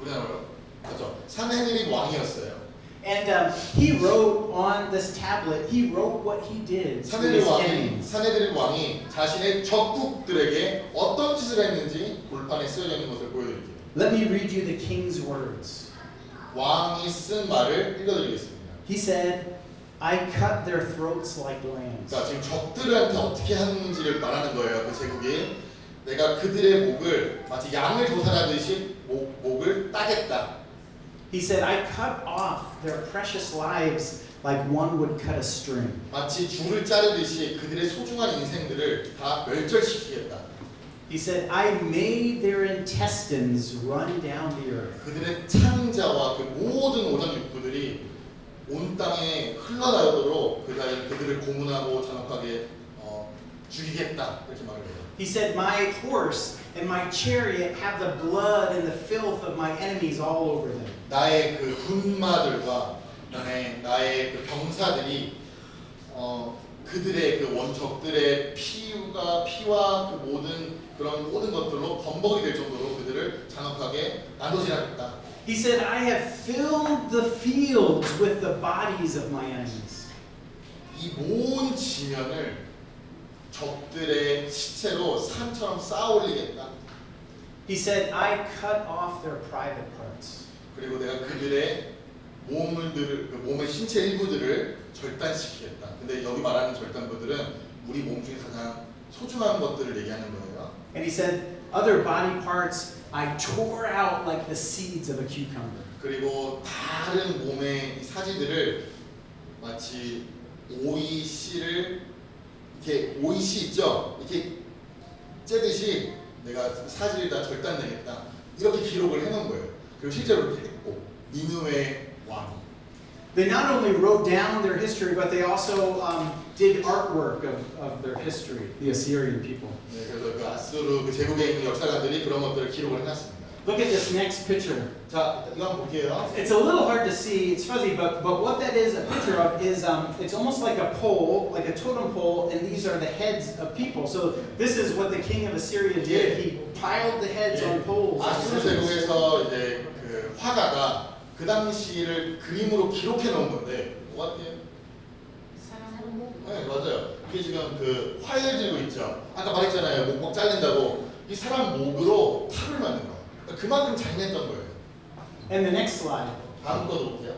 우리나라로? 맞죠? 산헤드립 왕이었어요. And he wrote on this tablet, he wrote what he did to his enemies. 산헤드립 왕이 자신의 적국들에게 어떤 짓을 했는지 돌판에 쓰여져 있는 것을 보여드릴게요. Let me read you the king's words. 왕이 쓴 말을 읽어드리겠습니다. He said, I cut their throats like lambs. 자, 지금 적들한테 어떻게 하는지를 말하는 거예요. 그 제국이 내가 그들의 목을 마치 양을 도살하듯이 목을 따겠다. He said, I cut off their precious lives like one would cut a string. 마치 줄을 자르듯이 그들의 소중한 인생들을 다 멸절시키겠다. He said, I made their intestines run down the earth. 그들의 창자와 그 모든 오장육부들이 온 땅에 흘러나오도록 그들을 고문하고 잔혹하게 죽이겠다 이렇게 말을 해요. He said, my horse and my chariot have the blood and the filth of my enemies all over them. 나의 그 군마들과 나의 그 병사들이 그들의 그 원적들의 피와 그 모든 것들로 범벅이 될 정도로 그들을 잔혹하게 난도질하겠다. He said, I have filled the fields with the bodies of my enemies. 이 모든 지면을 적들의 시체로 산처럼 쌓아올리겠다. He said, I cut off their private parts. 그리고 내가 그들의 몸의 신체 일부들을 절단시키겠다. 근데 여기 말하는 절단부들은 우리 몸 중에 가장 소중한 것들을 얘기하는 거예요. And he said, other body parts I tore out like the seeds of a cucumber. 그리고 다른 몸의 사지들을 마치 오이씨를 이렇게 오이씨 있죠? 이렇게 째듯이 내가 사지를 다 절단내겠다. 이렇게 기록을 해놓은 거예요. 그리고 실제로 이렇게 했고 니느웨 왕. They not only wrote down their history, but they also did artwork of their history, the Assyrian people. 네, 그래서 그 아수르 그 제국에 있는 역사가들이 그런 것들을 기록을 해놨습니다. Look at this next picture. 자, 이거 한번 볼게요. It's a little hard to see, it's fuzzy, but what that is a picture of is it's almost like a pole, like a totem pole, and these are the heads of people. So this is what the king of Assyria did. He piled the heads on poles. 아수르 제국에서 이제 그 화가가 그 당시를 그림으로 기록해 놓은 건데 뭐가 돼요? 네, 맞아요. 이게 지금 그 화를 들고 있죠. 아까 말했잖아요. 목 잘린다고. 이 사람 목으로 탑을 만든 거예요. 그러니까 그만큼 잔인했던 거예요. And the next slide. 다음 거도 볼게요.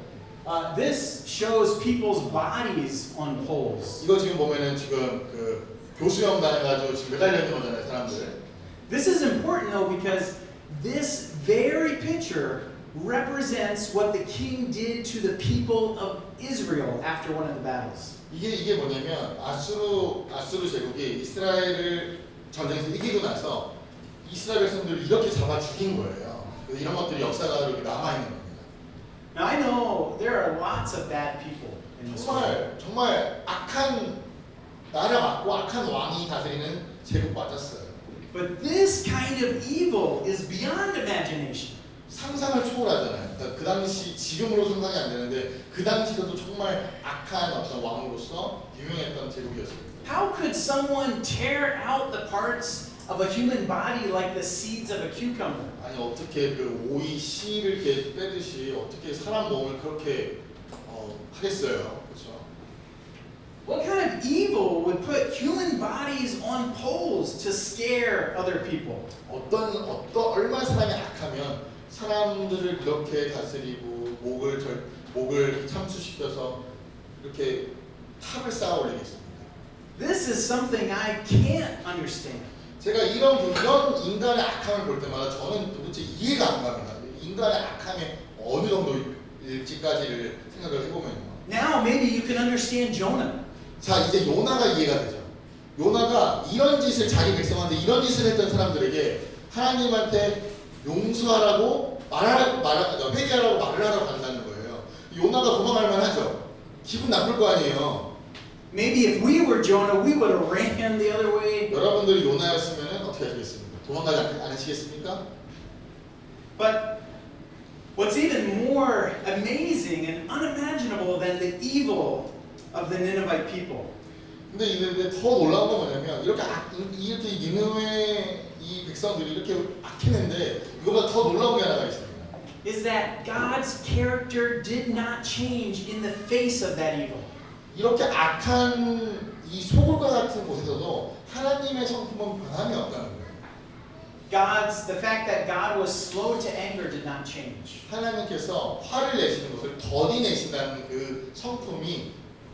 This shows people's bodies on poles. 이거 지금 보면은 지금 그 교수형 당해가지고 지금 매달려 있는 거잖아요, 사람들. This is important though because this very picture represents what the king did to the people of Israel after one of the battles. 이게 뭐냐면 아수르 제국이 이스라엘을 전쟁에서 이기고 나서 이스라엘 백성들을 이렇게 잡아 죽인 거예요. 그래서 이런 것들이 역사가 이렇게 남아 있는 겁니다. Now I know there are lots of bad people in this world. 정말 악한 나라 맞고 악한 왕이 다스리는 제국 맞았어요. But this kind of evil is beyond imagination. 상상을 초월하잖아요. 그러니까 그 당시 지금으로 상상이 안 되는데 그 당시에도 정말 악한 어떤 왕으로서 유명했던 제국이었습니다. How could someone tear out the parts of a human body like the seeds of a cucumber? 아니 어떻게 그 오이 씨를 이렇게 빼듯이 어떻게 사람 몸을 그렇게 하겠어요, 그렇죠? What kind of evil would put human bodies on poles to scare other people? 얼마나 사람이 악하면 사람들을 그렇게 다스리고 목을 목을 참수시켜서 이렇게 탑을 쌓아 올리겠습니까? This is something I can't understand. 제가 이런 인간의 악함을 볼 때마다 저는 도대체 이해가 안 갑니다. 인간의 악함이 어느 정도일지까지를 생각을 해보면요. Now maybe you can understand Jonah. 자, 이제 요나가 이해가 되죠. 요나가 이런 짓을 자기 백성한테 이런 짓을 했던 사람들에게 하나님한테 용서하라고 회개하라고 말을 하러 간다는 거예요. 요나가 도망갈 만하죠. 기분 나쁠 거 아니에요. Maybe if we were Jonah, we would have ran the other way. 여러분들이 요나였으면 어떻게 하시겠습니까? 도망가지 않으시겠습니까? But what's even more amazing and unimaginable than the evil of the Ninevite people 근데 이게 더 놀라운 건 뭐냐면 이렇게 니느웨 이 백성들이 이렇게 악했는데 이거보다 더 놀라운 게 하나가 있습니다. is that God's character did not change in the face of that evil. 이렇게 악한 이 소굴과 같은 곳에서도 하나님의 성품은 변함이 없다는 거예요. The fact that God was slow to anger did not change. 하나님께서 화를 내시는 것을 더디 내신다는 그 성품이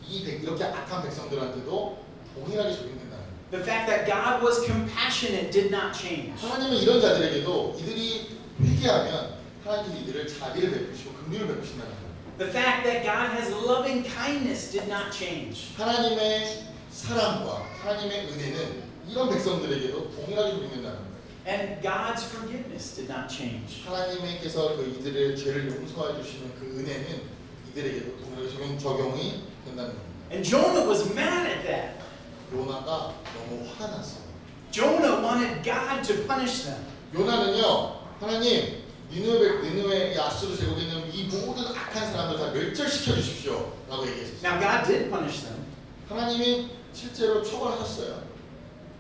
이렇게 악한 백성들한테도 동일하게 적용된다는 거예요. The fact that God was compassionate did not change. 하나님은 이런 자들에게도 이들이 회개하면 하나님께서 이들을 자비를 베푸시고 긍휼을 베푸신다는 거예요. The fact that God has loving kindness did not change. 하나님의 사랑과 하나님의 은혜는 이런 백성들에게도 동일하게 적용된다는 거예요. And God's forgiveness did not change. 하나님께서 이들의 죄를 용서해 주시는 그 은혜는 이들에게도 동일하게 적용이 된다는 겁니다. And Jonah was mad at that. 요나가 너무 화가 났어요. Jonah wanted God to punish them. 요나는요, 하나님, 니느웨 아수르 제국에 있는 이 모든 악한 사람들 다 멸절시켜 주십시오 라고 얘기했어요. Now God did punish them. 하나님이 실제로 처벌하셨어요.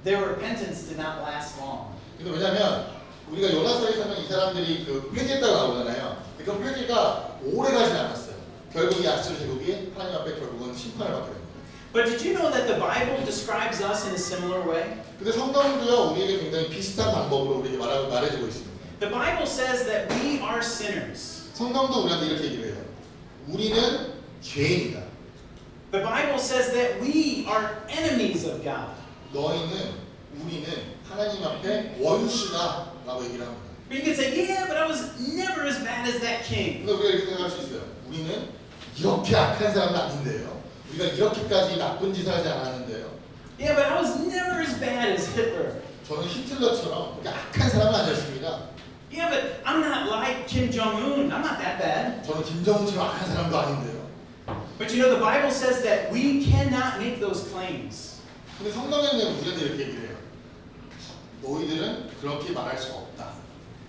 Their repentance did not last long. 근데 왜냐면 우리가 요나서에서는 이 사람들이 그 회개했다고 나오잖아요. 그 회개가 오래 가지 않았어요. 결국 이 아수르 제국이 하나님 앞에 결국은 심판을 받게 됩니다. But did you know that the Bible describes us in a similar way? 근데 성경도요 우리에게 굉장히 비슷한 방법으로 우리에게 말해주고 있습니다. The Bible says that we are sinners. 성경도 우리한테 이렇게 얘기를 해요. 우리는 죄인이다. The Bible says that we are enemies of God. 우리는 하나님 앞에 원수다 라고 얘기를 합니다. But you can say, yeah, but I was never as bad as that king. 근데 우리가 이렇게 생각할 수 있어요. 우리는 이렇게 악한 사람은 아닌데요. 우리가 이렇게까지 나쁜 짓을 하지 않았는데요. Yeah, but I was never as bad as Hitler. 저는 히틀러처럼 그렇게 악한 사람은 아니었습니다. Yeah, but I'm not like Kim Jong-un. I'm not that bad. 저는 김정은처럼 악한 사람도 아닌데요. But you know, the Bible says that we cannot make those claims. 근데 성경에는 우리한테 이렇게 얘기를 해요. 너희들은 그렇게 말할 수 없다.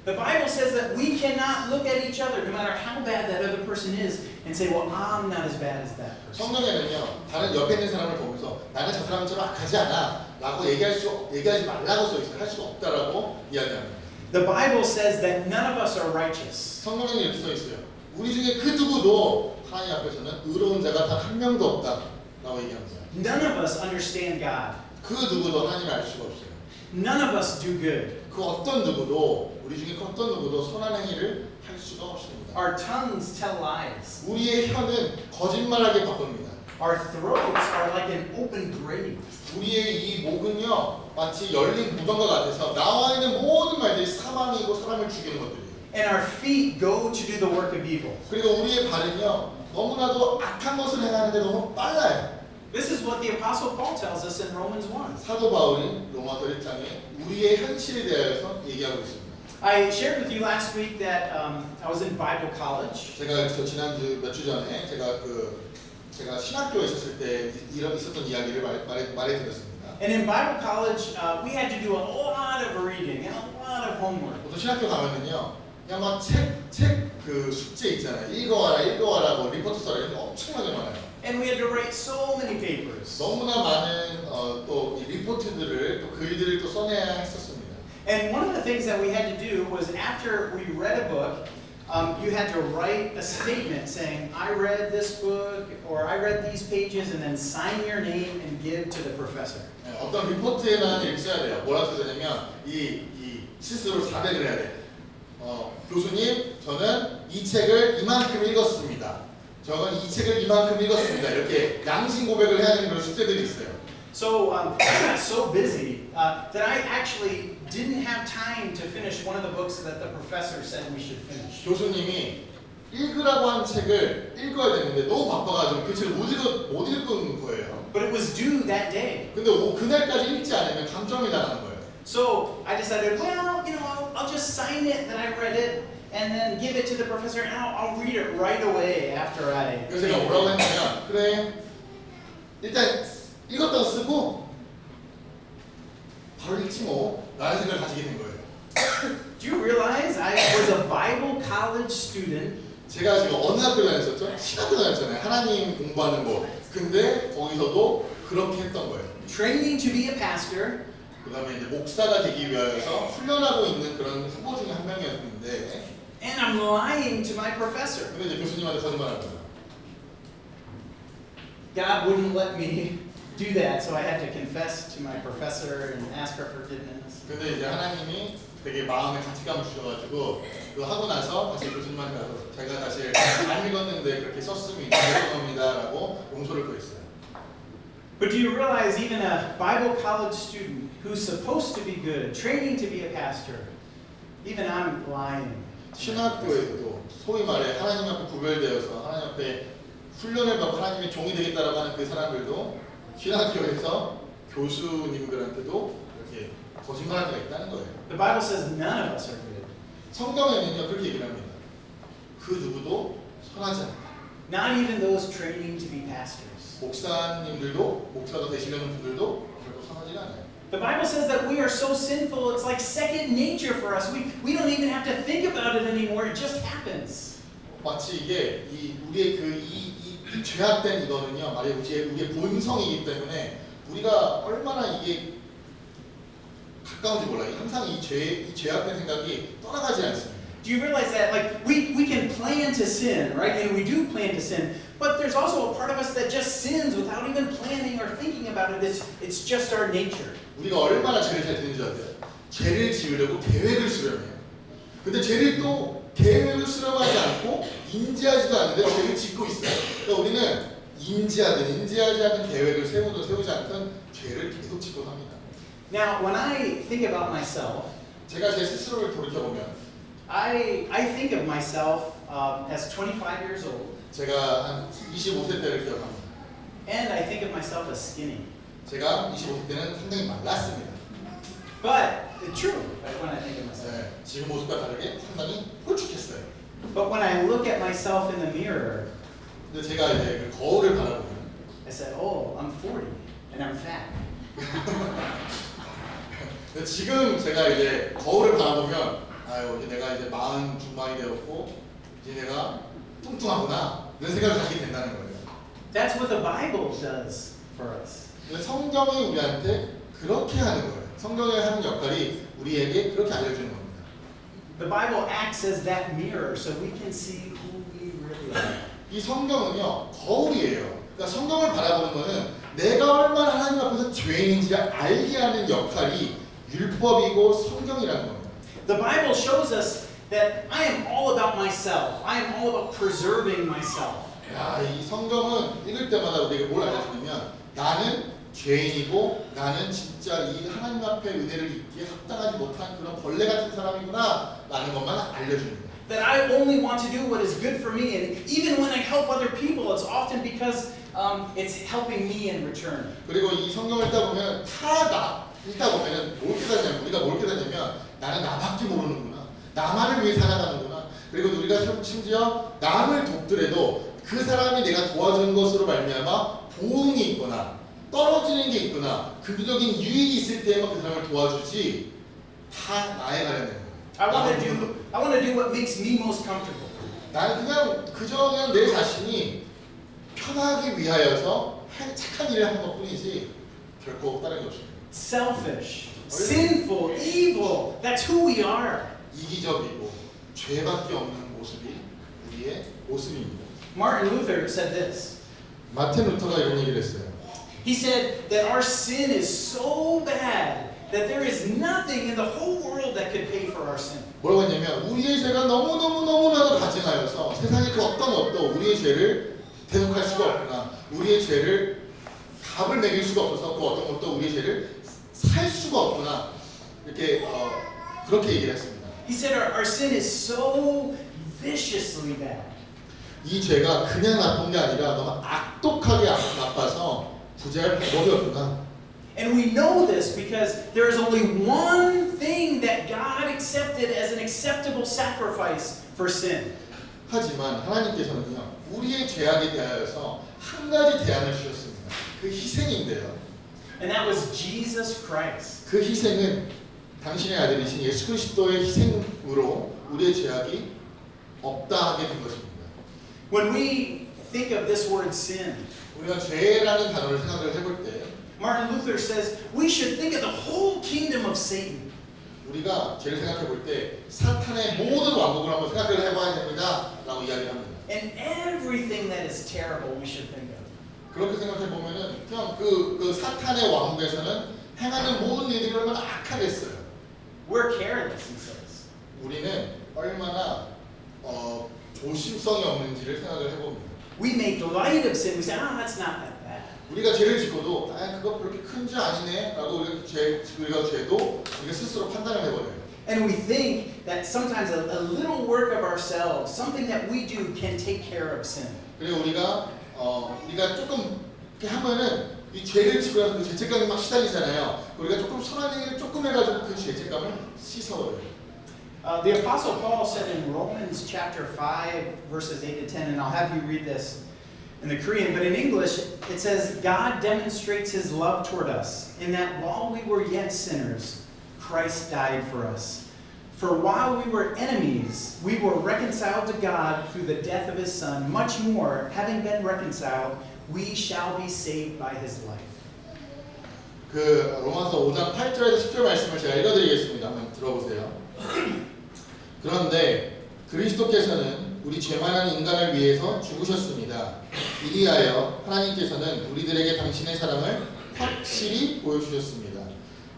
The Bible says that we cannot look at each other, no matter how bad that other person is, and say, well, I'm not as bad as that person. 성경에는요, 다른 옆에 있는 사람을 보면서 나는 저 사람처럼 악하지 않아 라고 얘기하지 말라고 써있어요. 할 수가 없다라고 이야기합니다. The Bible says that none of us are righteous. 성경에는 이렇게 써있어요. 우리 중에 그 누구도 하나님 앞에서는 의로운 자가 단 한 명도 없다라고 얘기합니다. None of us understand God. 그 누구도 하나님을 알 수가 없어요. None of us do good. 그 어떤 누구도 우리 중에 그 어떤 누구도 선한 행위를 할 수가 없습니다. Our tongues tell lies. 우리의 혀는 거짓말하게 바쁩니다. Our throats are like an open grave. 우리의 이 목은요 마치 열린 무덤과 같아서 나와 있는 모든 말들이 사망이고 사람을 죽이는 것들이에요. And our feet go to do the work of evil. 그리고 우리의 발은요 너무나도 악한 것을 행하는데 너무 빨라요. This is what the Apostle Paul tells us in Romans 1. 사도 바울이 로마서 1장에 우리의 현실에 대해서 얘기하고 있습니다. I shared with you last week that I was in Bible college. 제가 지난주 몇 주 전에 제가 신학교에 있었을 때 있었던 이야기를 말해드렸습니다. And in Bible college, we had to do a lot of reading and a lot of homework. 보통 신학교 가면은요, 그냥 막 책 그 숙제 있잖아요. 읽어와라, 뭐 리포트 써라 이런 거 엄청나게 많아요. And we had to write so many papers. 너무나 많은 또 이 리포트들을 또 글들을 또 써내야 했었습니다. And one of the things that we had to do was after we read a book, you had to write a statement saying, I read this book or I read these pages and then sign your name and give to the professor. 네, 어떤 리포트에만 이렇게 써야 돼요. 뭐라고 써야 되냐면 이 실수로 400을 해야 돼. 교수님, 저는 이 책을 이만큼 읽었습니다. 저건 이 책을 이만큼 읽었습니다. 이렇게 양심 고백을 해야 되는 그런 숙제들이 있어요. So I got so busy that I actually didn't have time to finish one of the books that the professor said we should finish. 교수님이 읽으라고 한 책을 읽어야 되는데 너무 바빠가지고 그 책을 못 읽은 거예요. But it was due that day. 근데 그날까지 읽지 않으면 감점이 나가는 거예요. So I decided, well, you know, I'll just sign it that I read it and then give it to the professor and I'll read it right away after I. 그래서 제가 뭐라고 했냐면 그래 일단 읽었다고 쓰고 바로 읽지 뭐 라는 생각을 가지게 된 거예요. Do you realize I was a Bible college student? 제가 지금 어느 학교 다녔었죠? 신학교 다녔잖아요. 하나님 공부하는 거. 근데 거기서도 그렇게 했던 거예요. Training to be a pastor. 그 다음에 이제 목사가 되기 위하여서 훈련하고 있는 그런 후보 중에 한 명이었는데 And I'm lying to my professor. 근데 이제 교수님한테 거짓말한 거예요. God wouldn't let me do that, so I had to confess to my professor and ask for forgiveness. 근데 이제 하나님이 되게 마음에 가치감을 주셔가지고 그거 하고 나서 다시 교수님한테 가서 제가 사실 안 읽었는데 그렇게 썼으면 죄송합니다라고 용서를 구했어요. But do you realize even a Bible college student who's supposed to be good, training to be a pastor, even I'm lying. 신학교에서도 소위 말해 하나님 앞에 구별되어서 하나님 앞에 훈련을 받고 하나님의 종이 되겠다라고 하는 그 사람들도 신학교에서 교수님들한테도 이렇게 거짓말할 때가 있다는 거예요. The Bible says none of us are good. 성경에는요 그렇게 얘기를 합니다. 그 누구도 선하지 않다. Not even those training to be pastors. 목사님들도 목사가 되시려는 분들도 결코 선하지가 않아요. The Bible says that we are so sinful, it's like second nature for us. We don't even have to think about it anymore. It just happens. 마치 이게 우리의 이 죄악된 이거는요, 말이 우리의 본성이기 때문에 우리가 얼마나 이게 가까운지 몰라요. 항상 이 죄악된 생각이 떠나가지 않습니다. Do you realize that, like, we can plan to sin, right? And we do plan to sin, but there's also a part of us that just sins without even planning or thinking about it. It's just our nature. 우리가 얼마나 죄를 잘 되는 줄 아세요? 죄를 지으려고 계획을 수렴해요. 근데 죄를 또 계획을 수렴하지 않고 인지하지도 않는데 죄를 짓고 있어요. 그러니까 우리는 인지하지 않는 계획을 세우든 세우지 않든 죄를 계속 짓고 삽니다. Now, when I think about myself, 제가 제 스스로를 돌이켜보면 I think of myself as 25 years old, 제가 한 25세 때를 기억합니다. and I think of myself as skinny. 제가 25세 때는 상당히 말랐습니다. But it's true, right, when I think of myself. 네, 지금 모습과 다르게 상당히 홀쭉했어요. But when I look at myself in the mirror, 근데 제가 이제 그 거울을 바라보면 I said, oh, I'm 40 and I'm fat. 근데 지금 제가 이제 거울을 바라보면 아유 이제 내가 이제 40 중반이 되었고 이제 내가 뚱뚱하구나 이런 생각을 갖게 된다는 거예요. That's what the Bible does for us. 근데 성경이 우리한테 그렇게 하는 거예요. 성경이 하는 역할이 우리에게 그렇게 알려주는 겁니다. The Bible acts as that mirror so we can see who we really are. 이 성경은요 거울이에요. 그러니까 성경을 바라보는 거는 내가 얼마나 하나님 앞에서 죄인인지를 알게 하는 역할이 율법이고 성경이라는 겁니다. The Bible shows us that I am all about myself. I am all about preserving myself. 야, 이 성경은 읽을 때마다 우리에게 뭘 알려주냐면 나는 죄인이고 나는 진짜 이 하나님 앞에 은혜를 입기에 합당하지 못한 그런 벌레 같은 사람이구나 라는 것만 알려줍니다. That I only want to do what is good for me, and even when I help other people, it's often because it's helping me in return. 그리고 이 성경을 읽다 보면 읽다 보면은 뭘 깨닫냐면 우리가 뭘 깨닫냐면 나는 나밖에 모르는구나. 나만을 위해 살아가는구나. 그리고 우리가 심지어 남을 돕더라도 그 사람이 내가 도와준 것으로 말미암아 보응이 있거나 떨어지는 게 있거나 금전적인 유익이 있을 때만 그 사람을 도와주지 다 나에 관련된 거예요. I want to do what makes me most comfortable. 나는 그냥 내 자신이 편하기 위하여서 착한 일을 하는 것뿐이지 결코 다른 게 없습니다. Selfish, sinful, evil. That's who we are. 이기적이고 죄밖에 없는 모습이 우리의 모습입니다. Martin Luther said this. 마틴 루터가 이런 얘기를 했어요. He said that our sin is so bad that there is nothing in the whole world that could pay for our sin. 뭐라고 했냐면 우리의 죄가 너무나도 가증하여서 세상의 그 어떤 것도 우리의 죄를 대속할 수가 없구나. 우리의 죄를 값을 매길 수가 없어서 그 어떤 것도 우리의 죄를 살 수가 없구나. 이렇게 그렇게 얘기를 했습니다. He said our sin is so viciously bad. 이 죄가 그냥 나쁜 게 아니라 너무 악독하게 나빠서 구제할 방법이 없구나. And we know this because there is only one thing that God accepted as an acceptable sacrifice for sin. 하지만 하나님께서는요 우리의 죄악에 대하여서 한 가지 대안을 주셨습니다. 그 희생인데요. And that was Jesus Christ. 그 희생은 당신의 아들이신 예수 그리스도의 희생으로 우리의 죄악이 없다 하게 된 것입니다. When we think of this word sin, 우리가 죄라는 단어를 생각을 해볼 때 Martin Luther says we should think of the whole kingdom of Satan. 우리가 죄를 생각해 볼 때 사탄의 모든 왕국을 한번 생각을 해봐야 됩니다 라고 이야기를 합니다. And everything that is terrible we should think of. 그렇게 생각해 보면은 그냥 그 사탄의 왕국에서는 행하는 모든 일들이 얼마나 악하겠어요. We're careless, he says. 우리는 얼마나 조심성이 없는지를 생각을 해봅니다. We make light of sin. We say, oh, that's not that bad. 우리가 죄를 짓고도 그거 그렇게 큰 죄 아니네 라고 우리가 죄도 우리가 스스로 판단을 해버려요. And we think that sometimes a little work of ourselves, something that we do, can take care of sin. 그리고 우리가 조금 이렇게 하면은 이 죄를 지고 나서 그 죄책감이 막 시달리잖아요. 우리가 조금 선한 얘기를 조금 해가지고 그 죄책감을 씻어버려요. The Apostle Paul said in Romans chapter 5, verses 8 to 10, and I'll have you read this in the Korean, but in English it says, God demonstrates his love toward us, in that while we were yet sinners, Christ died for us. For while we were enemies, we were reconciled to God through the death of his Son. Much more, having been reconciled, we shall be saved by his life. 그 로마서 5장 8절에서 10절 말씀을 제가 읽어드리겠습니다. 한번 들어보세요. 그런데 그리스도께서는 우리 죄 많은 인간을 위해서 죽으셨습니다. 이리하여 하나님께서는 우리들에게 당신의 사랑을 확실히 보여주셨습니다.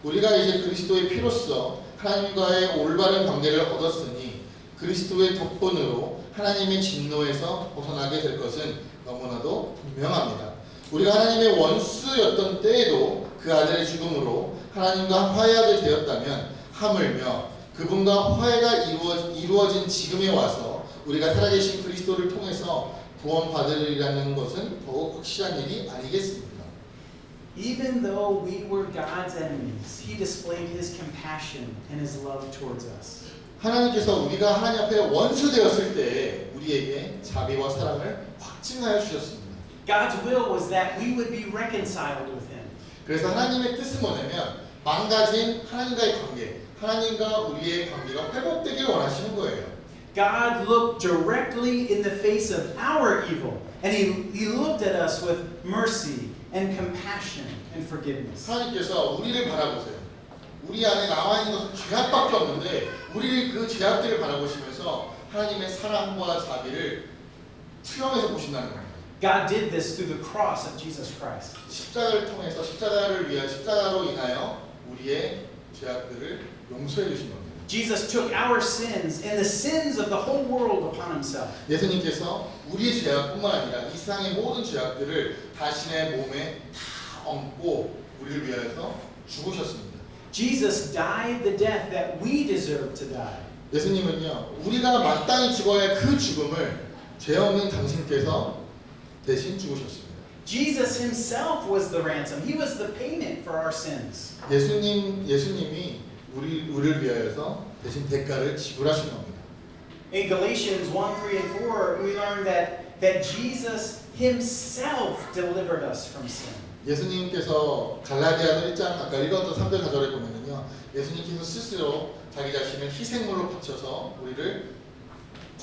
우리가 이제 그리스도의 피로써 하나님과의 올바른 관계를 얻었으니 그리스도의 덕분으로 하나님의 진노에서 벗어나게 될 것은 너무나도 분명합니다. 우리가 하나님의 원수였던 때에도 그 아들의 죽음으로 하나님과 화해하게 되었다면 하물며 그분과 화해가 이루어진 지금에 와서 우리가 살아계신 그리스도를 통해서 구원받으리라는 것은 더욱 확실한 일이 아니겠습니까? Even though we were God's enemies, he displayed his compassion and his love towards us. 하나님께서 우리가 하나님 앞에 원수되었을 때 우리에게 자비와 사랑을 확증하여 주셨습니다. God's will was that we would be reconciled with him. 그래서 하나님의 뜻은 뭐냐면 망가진 하나님과의 관계, 하나님과 우리의 관계가 회복되길 원하시는 거예요. God looked directly in the face of our evil, and he looked at us with mercy and compassion and forgiveness. 하나님께서 우리를 바라보세요. 우리 안에 나와 있는 것은 죄악밖에 없는데 우리 그 죄악들을 바라보시면서 하나님의 사랑과 자비를 투영해서 보신다는 겁니다. God did this through the cross of Jesus Christ. 십자가를 통해서 십자가로 인하여 우리의 죄악들을 용서해 주신 겁니다. Jesus took our sins and the sins of the whole world upon himself. 예수님께서 우리의 죄악뿐만 아니라 이 세상의 모든 죄악들을 자신의 몸에 다 얹고 우리를 위하여서 죽으셨습니다. Jesus died the death that we deserve to die. 예수님은요, 우리가 마땅히 죽어야 할 그 죽음을 죄 없는 당신께서 대신 죽으셨습니다. Jesus himself was the ransom. He was the payment for our sins. 예수님이 우리를 위하여서 대신 대가를 지불하신 겁니다. In Galatians 1, 3, and 4, we learn that Jesus himself delivered us from sin. 예수님께서 갈라디아서 1장 아까 읽었던 3절 4절에 보면은요, 예수님께서 스스로 자기 자신을 희생물로 바쳐서 우리를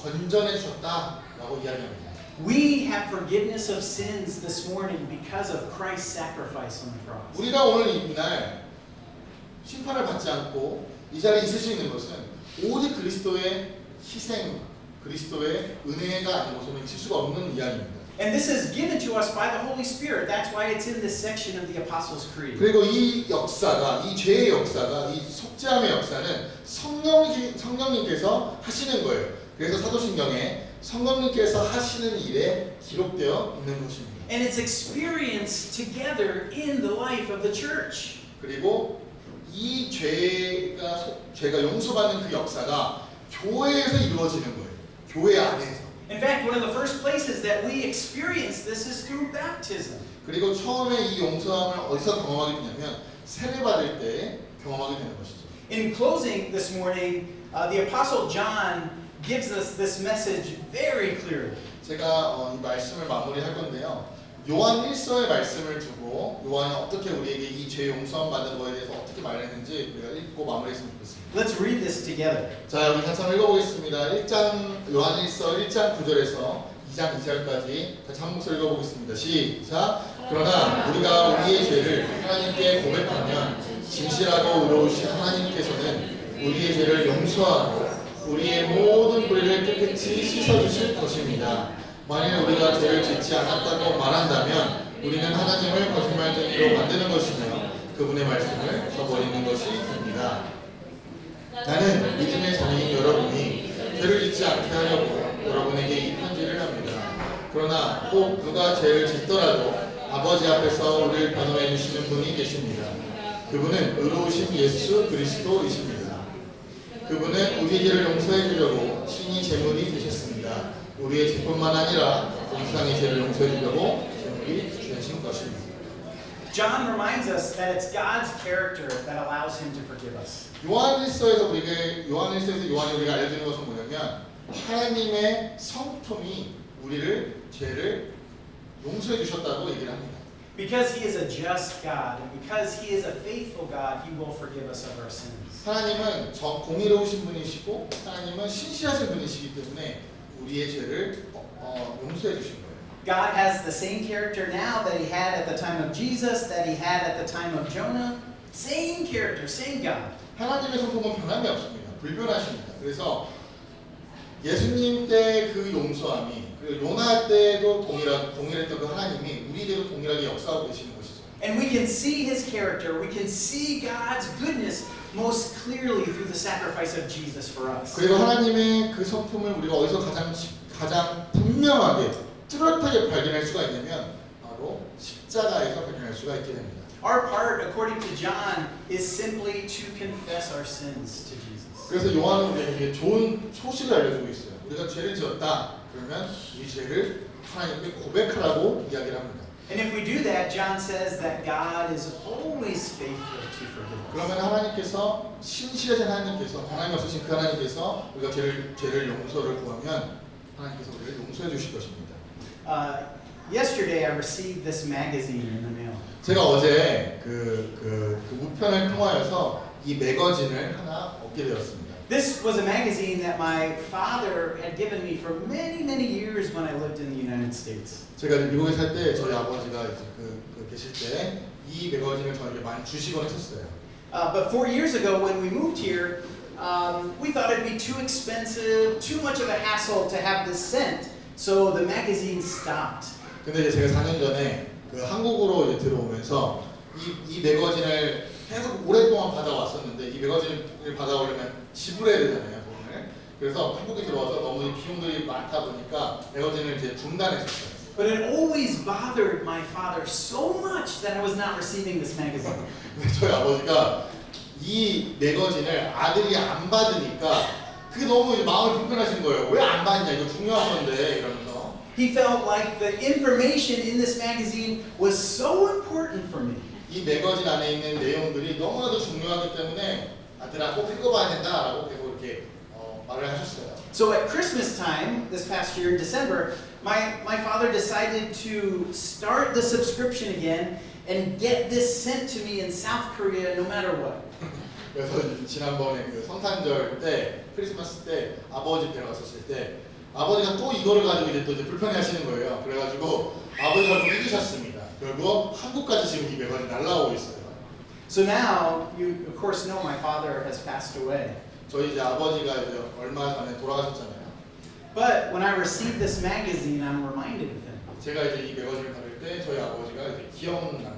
건져내 주셨다라고 이야기합니다. We have forgiveness of sins this morning because of Christ's sacrifice on the cross. 우리가 오늘 이날 심판을 받지 않고 이 자리에 있을 수 있는 것은 오직 그리스도의 희생, 그리스도의 은혜가 아니고서는 있을 수가 없는 이야기입니다. And this is given to us by the Holy Spirit. That's why it's in this section of the Apostles' Creed. 그리고 이 역사가, 이 죄의 역사가, 이 속죄함의 역사는 성령님께서 하시는 거예요. 그래서 사도신경에 성령님께서 하시는 일에 기록되어 있는 것입니다. And it's experienced together in the life of the church. 그리고 이 죄가 용서받는 그 역사가 교회에서 이루어지는 거예요. 교회 안에서. In fact, one of the first places that we experience this is through baptism. 그리고 처음에 이 용서함을 어디서 경험하게 되냐면 세례 받을 때 경험하게 되는 것이죠. In closing this morning, the Apostle John gives us this message very clearly. 제가 이 말씀을 마무리할 건데요. 요한 1서의 말씀을 두고 요한이 어떻게 우리에게 이 죄 용서함 받는 거에 대해서 어떻게 말했는지 우리가 읽고 마무리했으면 좋겠습니다. Let's read this together. 자, 우리 같이 한번 읽어보겠습니다. 요한 1서 1장 9절에서 2장 2절까지 같이 한 목소리 읽어보겠습니다. 시작! 그러나 우리가 우리의 죄를 하나님께 고백하면 진실하고 의로우신 하나님께서는 우리의 죄를 용서하고 우리의 모든 불의를 깨끗이 씻어주실 것입니다. 만일 우리가 죄를 짓지 않았다고 말한다면 우리는 하나님을 거짓말쟁이로 만드는 것이며 그분의 말씀을 저버리는 것이 됩니다. 나는 믿음의 자녀인 여러분이 죄를 짓지 않게 하려고 여러분에게 이 편지를 합니다. 그러나 꼭 누가 죄를 짓더라도 아버지 앞에서 우리를 변호해 주시는 분이 계십니다. 그분은 의로우신 예수 그리스도이십니다. 그분은 우리의 죄를 용서해 주려고 신이 제물이 되셨습니다. 우리의 죄뿐만 아니라 온 세상의 죄를 용서해 주려고 제물이 되신 것입니다. John reminds us that it's God's character that allows him to forgive us. 요한일서에서 요한이 우리가 알려주는 것은 뭐냐면 하나님의 성품이 우리를 죄를 용서해 주셨다고 얘기를 합니다. Because he is a just God and because he is a faithful God, he will forgive us of our sins. 하나님은 공의로우신 분이시고 하나님은 신실하신 분이시기 때문에 우리의 죄를 용서해 주신 거예요. God has the same character now that he had at the time of Jesus, that he had at the time of Jonah. Same character, same God. 하나님의 성품은 변함이 없습니다. 불변하십니다. 그래서 예수님 때 그 용서함이 그리고 요나 때도 동일했던 그 하나님이 우리에게도 동일하게 역사하고 계시는 것이죠. And we can see his character, we can see God's goodness most clearly through the sacrifice of Jesus for us. 그리고 하나님의 그 성품을 우리가 어디서 가장 분명하게 뚜렷하게 발견할 수가 있냐면 바로 십자가에서 발견할 수가 있게 됩니다. Our part, according to John, is simply to confess our sins to Jesus. 그래서 요한은 우리에게 좋은 소식을 알려주고 있어요. 우리가 죄를 지었다. 그러면 이 죄를 하나님께 고백하라고 이야기를 합니다. And if we do that, John says that God is always faithful to forgive us. 그러면 하나님께서 신실하신 하나님께서 하나님 없으신 그 하나님께서 우리가 죄를 용서를 구하면 하나님께서 우리를 용서해 주실 것입니다. Yesterday I received this magazine in the mail. 제가 어제 그 우편을 통하여서 이 매거진을 하나 얻게 되었습니다. This was a magazine that my father had given me for many years when I lived in the United States. 제가 미국에 살 때 저희 아버지가 이제 계실 때 이 매거진을 저에게 많이 주시곤 했었어요. But 4 years ago when we moved here, we thought it'd be too expensive, too much of a hassle to have this sent. So the magazine stopped. 근데 이제 제가 4년 전에 그 한국으로 이제 들어오면서 이 매거진을 계속 오랫동안 받아왔었는데 이 매거진을 받아오려면 지불해야 되잖아요, 돈을. 그래서 한국에 들어와서 너무 비용들이 많다 보니까 매거진을 이제 중단했었어요. But it always bothered my father so much that I was not receiving this magazine. 근데 저희 아버지가 이 매거진을 아들이 안 받으니까 그게 너무 마음이 불편하신 거예요. 왜 안 받냐? 이거 중요한 건데 이러면서. He felt like the information in this magazine was so important for me. 이 매거진 안에 있는 내용들이 너무나도 중요하기 때문에 아들아 꼭 읽어봐야 된다라고 계속 이렇게 말을 하셨어요. So at Christmas time, this past year in December, my father decided to start the subscription again and get this sent to me in South Korea no matter what. 그래서 지난번에 그 성탄절 때 크리스마스 때 아버지 뵈러 갔었을 때 아버지가 또 이거를 가지고 이제 또 이제 불편해하시는 거예요. 그래가지고 아버지가 잊으셨습니다. 결국 한국까지 지금 이 매거진 날라오고 있어요. So now, you of course know my father has passed away. 저희 이제 아버지가 이제 얼마 전에 돌아가셨잖아요. But when I received this magazine, I'm reminded of him. 제가 이제 이 매거진을 받을 때 저희 아버지가 이제 기억납니다.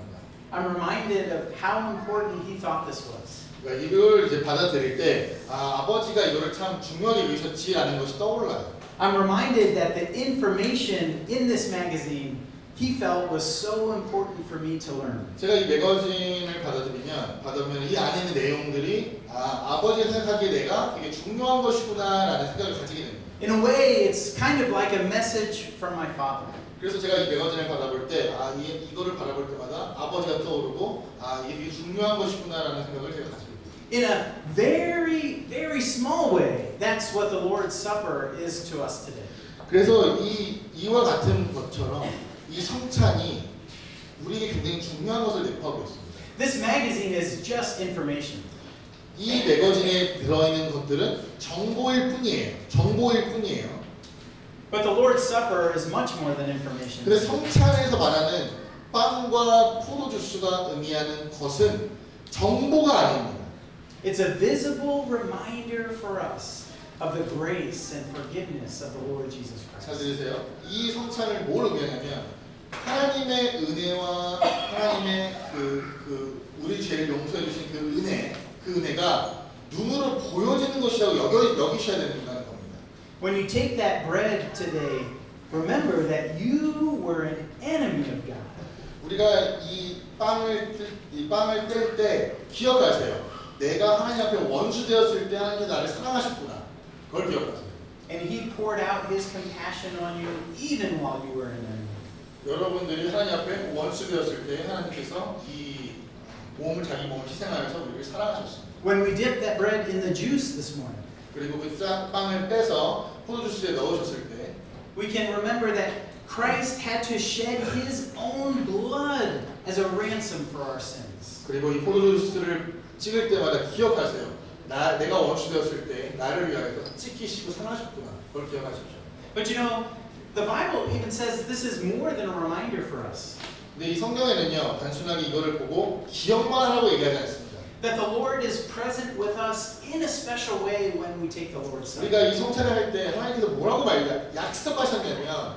I'm reminded of how important he thought this was. 그러니까 이걸 이제 받아들일 때 아버지가 이거를 참 중요하게 여기셨지라는 것이 떠올라요. I'm reminded that the information in this magazine he felt was so important for me to learn. 제가 이 매거진을 받으면 이 안에 있는 내용들이 아버지가 생각하기에 내가 되게 중요한 것이구나라는 생각을 가지게 됩니다. In a way, it's kind of like a message from my father. 그래서 제가 이 매거진을 받아볼 때, 이거를 바라볼 때마다 아버지가 떠오르고, 이게 되게 중요한 것이구나라는 생각을 제가 가지게 됩니다. In a very, very small way, that's what the Lord's Supper is to us today. 그래서 이와 같은 것처럼 이 성찬이 우리에게 굉장히 중요한 것을 내포하고 있습니다. This magazine is just information. 이 매거진에 들어있는 것들은 정보일 뿐이에요. 정보일 뿐이에요. But the Lord's Supper is much more than information. 근데 성찬에서 말하는 빵과 포도주스가 의미하는 것은 정보가 아닙니다. It's a visible reminder for us of the grace and forgiveness of the Lord Jesus 잘 Christ. 들으세요. 이 성찬을 뭘 의미하냐면 하나님의 은혜와 하나님의 우리 죄를 용서해 주신 그 은혜가 눈으로 보여지는 것이라고 여기셔야 된다는 겁니다. When you take that bread today, remember that you were an enemy of God. 우리가 이 빵을 뗄 때 기억하세요. 내가 하나님 앞에 원수 되었을 때 하나님이 나를 사랑하셨구나. 그걸 기억하세요. And He poured out His compassion on you even while you were an enemy. 여러분들이 하나님 앞에 원수 되었을 때 하나님께서 자기 몸을 희생하여서 우리를 사랑하셨습니다. When we dipped that bread in the juice this morning, 그리고 그 빵을 빼서 포도주스에 넣으셨을 때 we can remember that Christ had to shed His own blood as a ransom for our sins. 그리고 이 포도주스를 찍을 때마다 기억하세요. 내가 원수 되었을 때 나를 위하여 찍히시고 사랑하셨구나. 그걸 기억하십시오. But you know, the Bible even says this is more than a reminder for us. 근데 이 성경에는요, 단순하게 이거를 보고 기억만 하라고 얘기하지 않습니다. That the Lord is present with us in a special way when we take the Lord's Supper. 우리가 이 성찬을 할 때 하나님께서 뭐라고 약속하셨냐면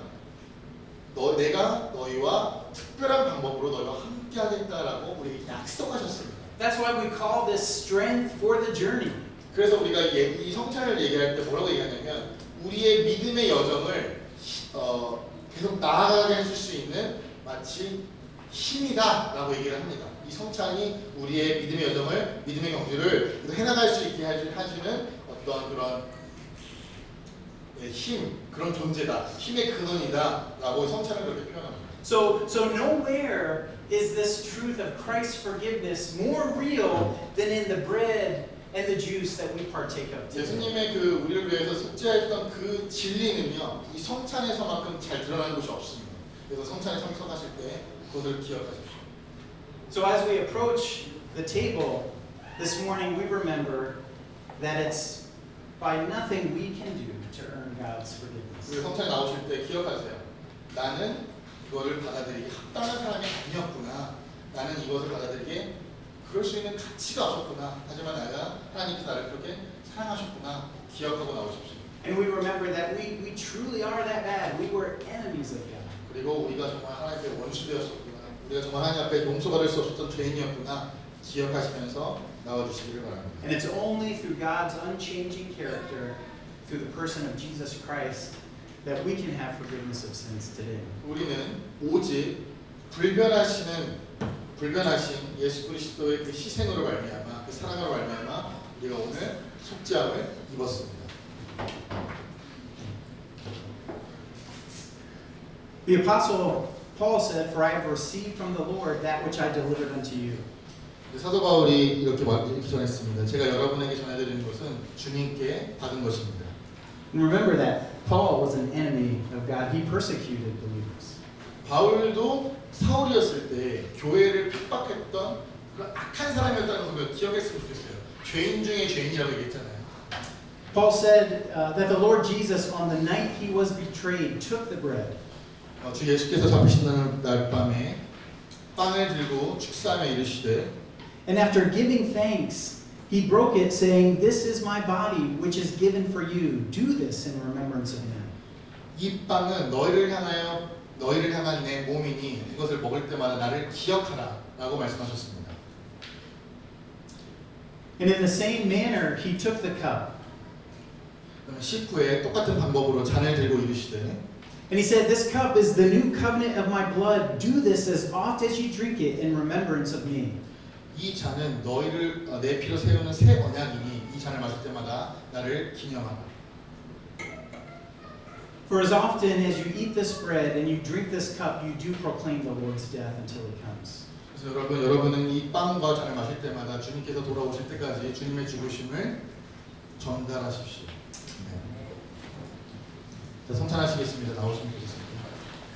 내가 너희와 특별한 방법으로 너희와 함께 하겠다라고 우리에게 약속하셨습니다. That's why we call this strength for the journey. 그래서 우리가 이 성찬을 얘기할 때 뭐라고 얘기하냐면 우리의 믿음의 여정을 계속 나아가게 해줄 수 있는 마치 힘이다라고 얘기를 합니다. 이 성찬이 우리의 믿음의 여정을, 믿음의 경주를 해나갈 수 있게 해주는 어떤 그런 힘, 그런 존재다, 힘의 근원이다라고 성찬을 그렇게 표현합니다. So nowhere is this truth of Christ's forgiveness more real than in the bread and the juice that we partake of today. 예수님의 우리를 위해서 속죄했던 그 진리는요, 이 성찬에서만큼 잘 드러나는 곳이 없습니다. 그래서 성찬에 참석하실 때 그것을 기억하십시오. So as we approach the table this morning, we remember that it's by nothing we can do to earn God's forgiveness. 우리 성찬에 나오실 때 기억하세요. 나는 이거를 받아들이기 합당한 사람이 아니었구나. 나는 이것을 받아들이기에 그럴 수 있는 가치가 없었구나. 하지만 하나님께서 나를 그렇게 사랑하셨구나. 기억하고 나오십시오. And we remember that we truly are that bad. We were enemies of God. 그리고 우리가 정말 하나님 앞에 원수되었었구나. 우리가 정말 하나님 앞에 용서받을 수 없었던 죄인이었구나. 기억하시면서 나와주시기를 바랍니다. And it's only through God's unchanging character, through the person of Jesus Christ, that we can have forgiveness of sins today. 우리는 오직 불변하신 예수 그리스도의 그 희생으로 말미암아, 그 사랑으로 말미암아 우리가 오늘 속죄함을 입었습니다. The Apostle Paul said, "For I have received from the Lord that which I delivered unto you." 사도 바울이 이렇게 전했습니다. 제가 여러분에게 전해드리는 것은 주님께 받은 것입니다. And remember that Paul was an enemy of God. He persecuted believers. 바울도 사울이었을 때 교회를 핍박했던 그런 악한 사람이었다는 것을 기억했으면 좋겠어요. 죄인 중에 죄인이라고 얘기했잖아요. Paul said that the Lord Jesus, on the night he was betrayed, took the bread. 주 예수께서 잡히신 날 밤에 빵을 들고 축사하며 이르시되 And after giving thanks, he broke it, saying, "This is my body, which is given for you. Do this in remembrance of me." 이 빵은 너희를 향하여 너희를 향한 내 몸이니 이것을 먹을 때마다 나를 기억하라 라고 말씀하셨습니다. And in the same manner, he took the cup. 그러면 19에 똑같은 방법으로 잔을 들고 이르시되 And he said, this cup is the new covenant of my blood. Do this as oft as you drink it in remembrance of me. 이 잔은 너희를 내 피로 세우는 새 언약이니 이 잔을 마실 때마다 나를 기념하라. For as often as you eat this bread and you drink this cup, you do proclaim the Lord's death until he comes. 그래서 여러분은 이 빵과 잔을 마실 때마다 주님께서 돌아오실 때까지 주님의 죽으심을 전달하십시오. 네. 자, 성찬하시겠습니다. 나오시면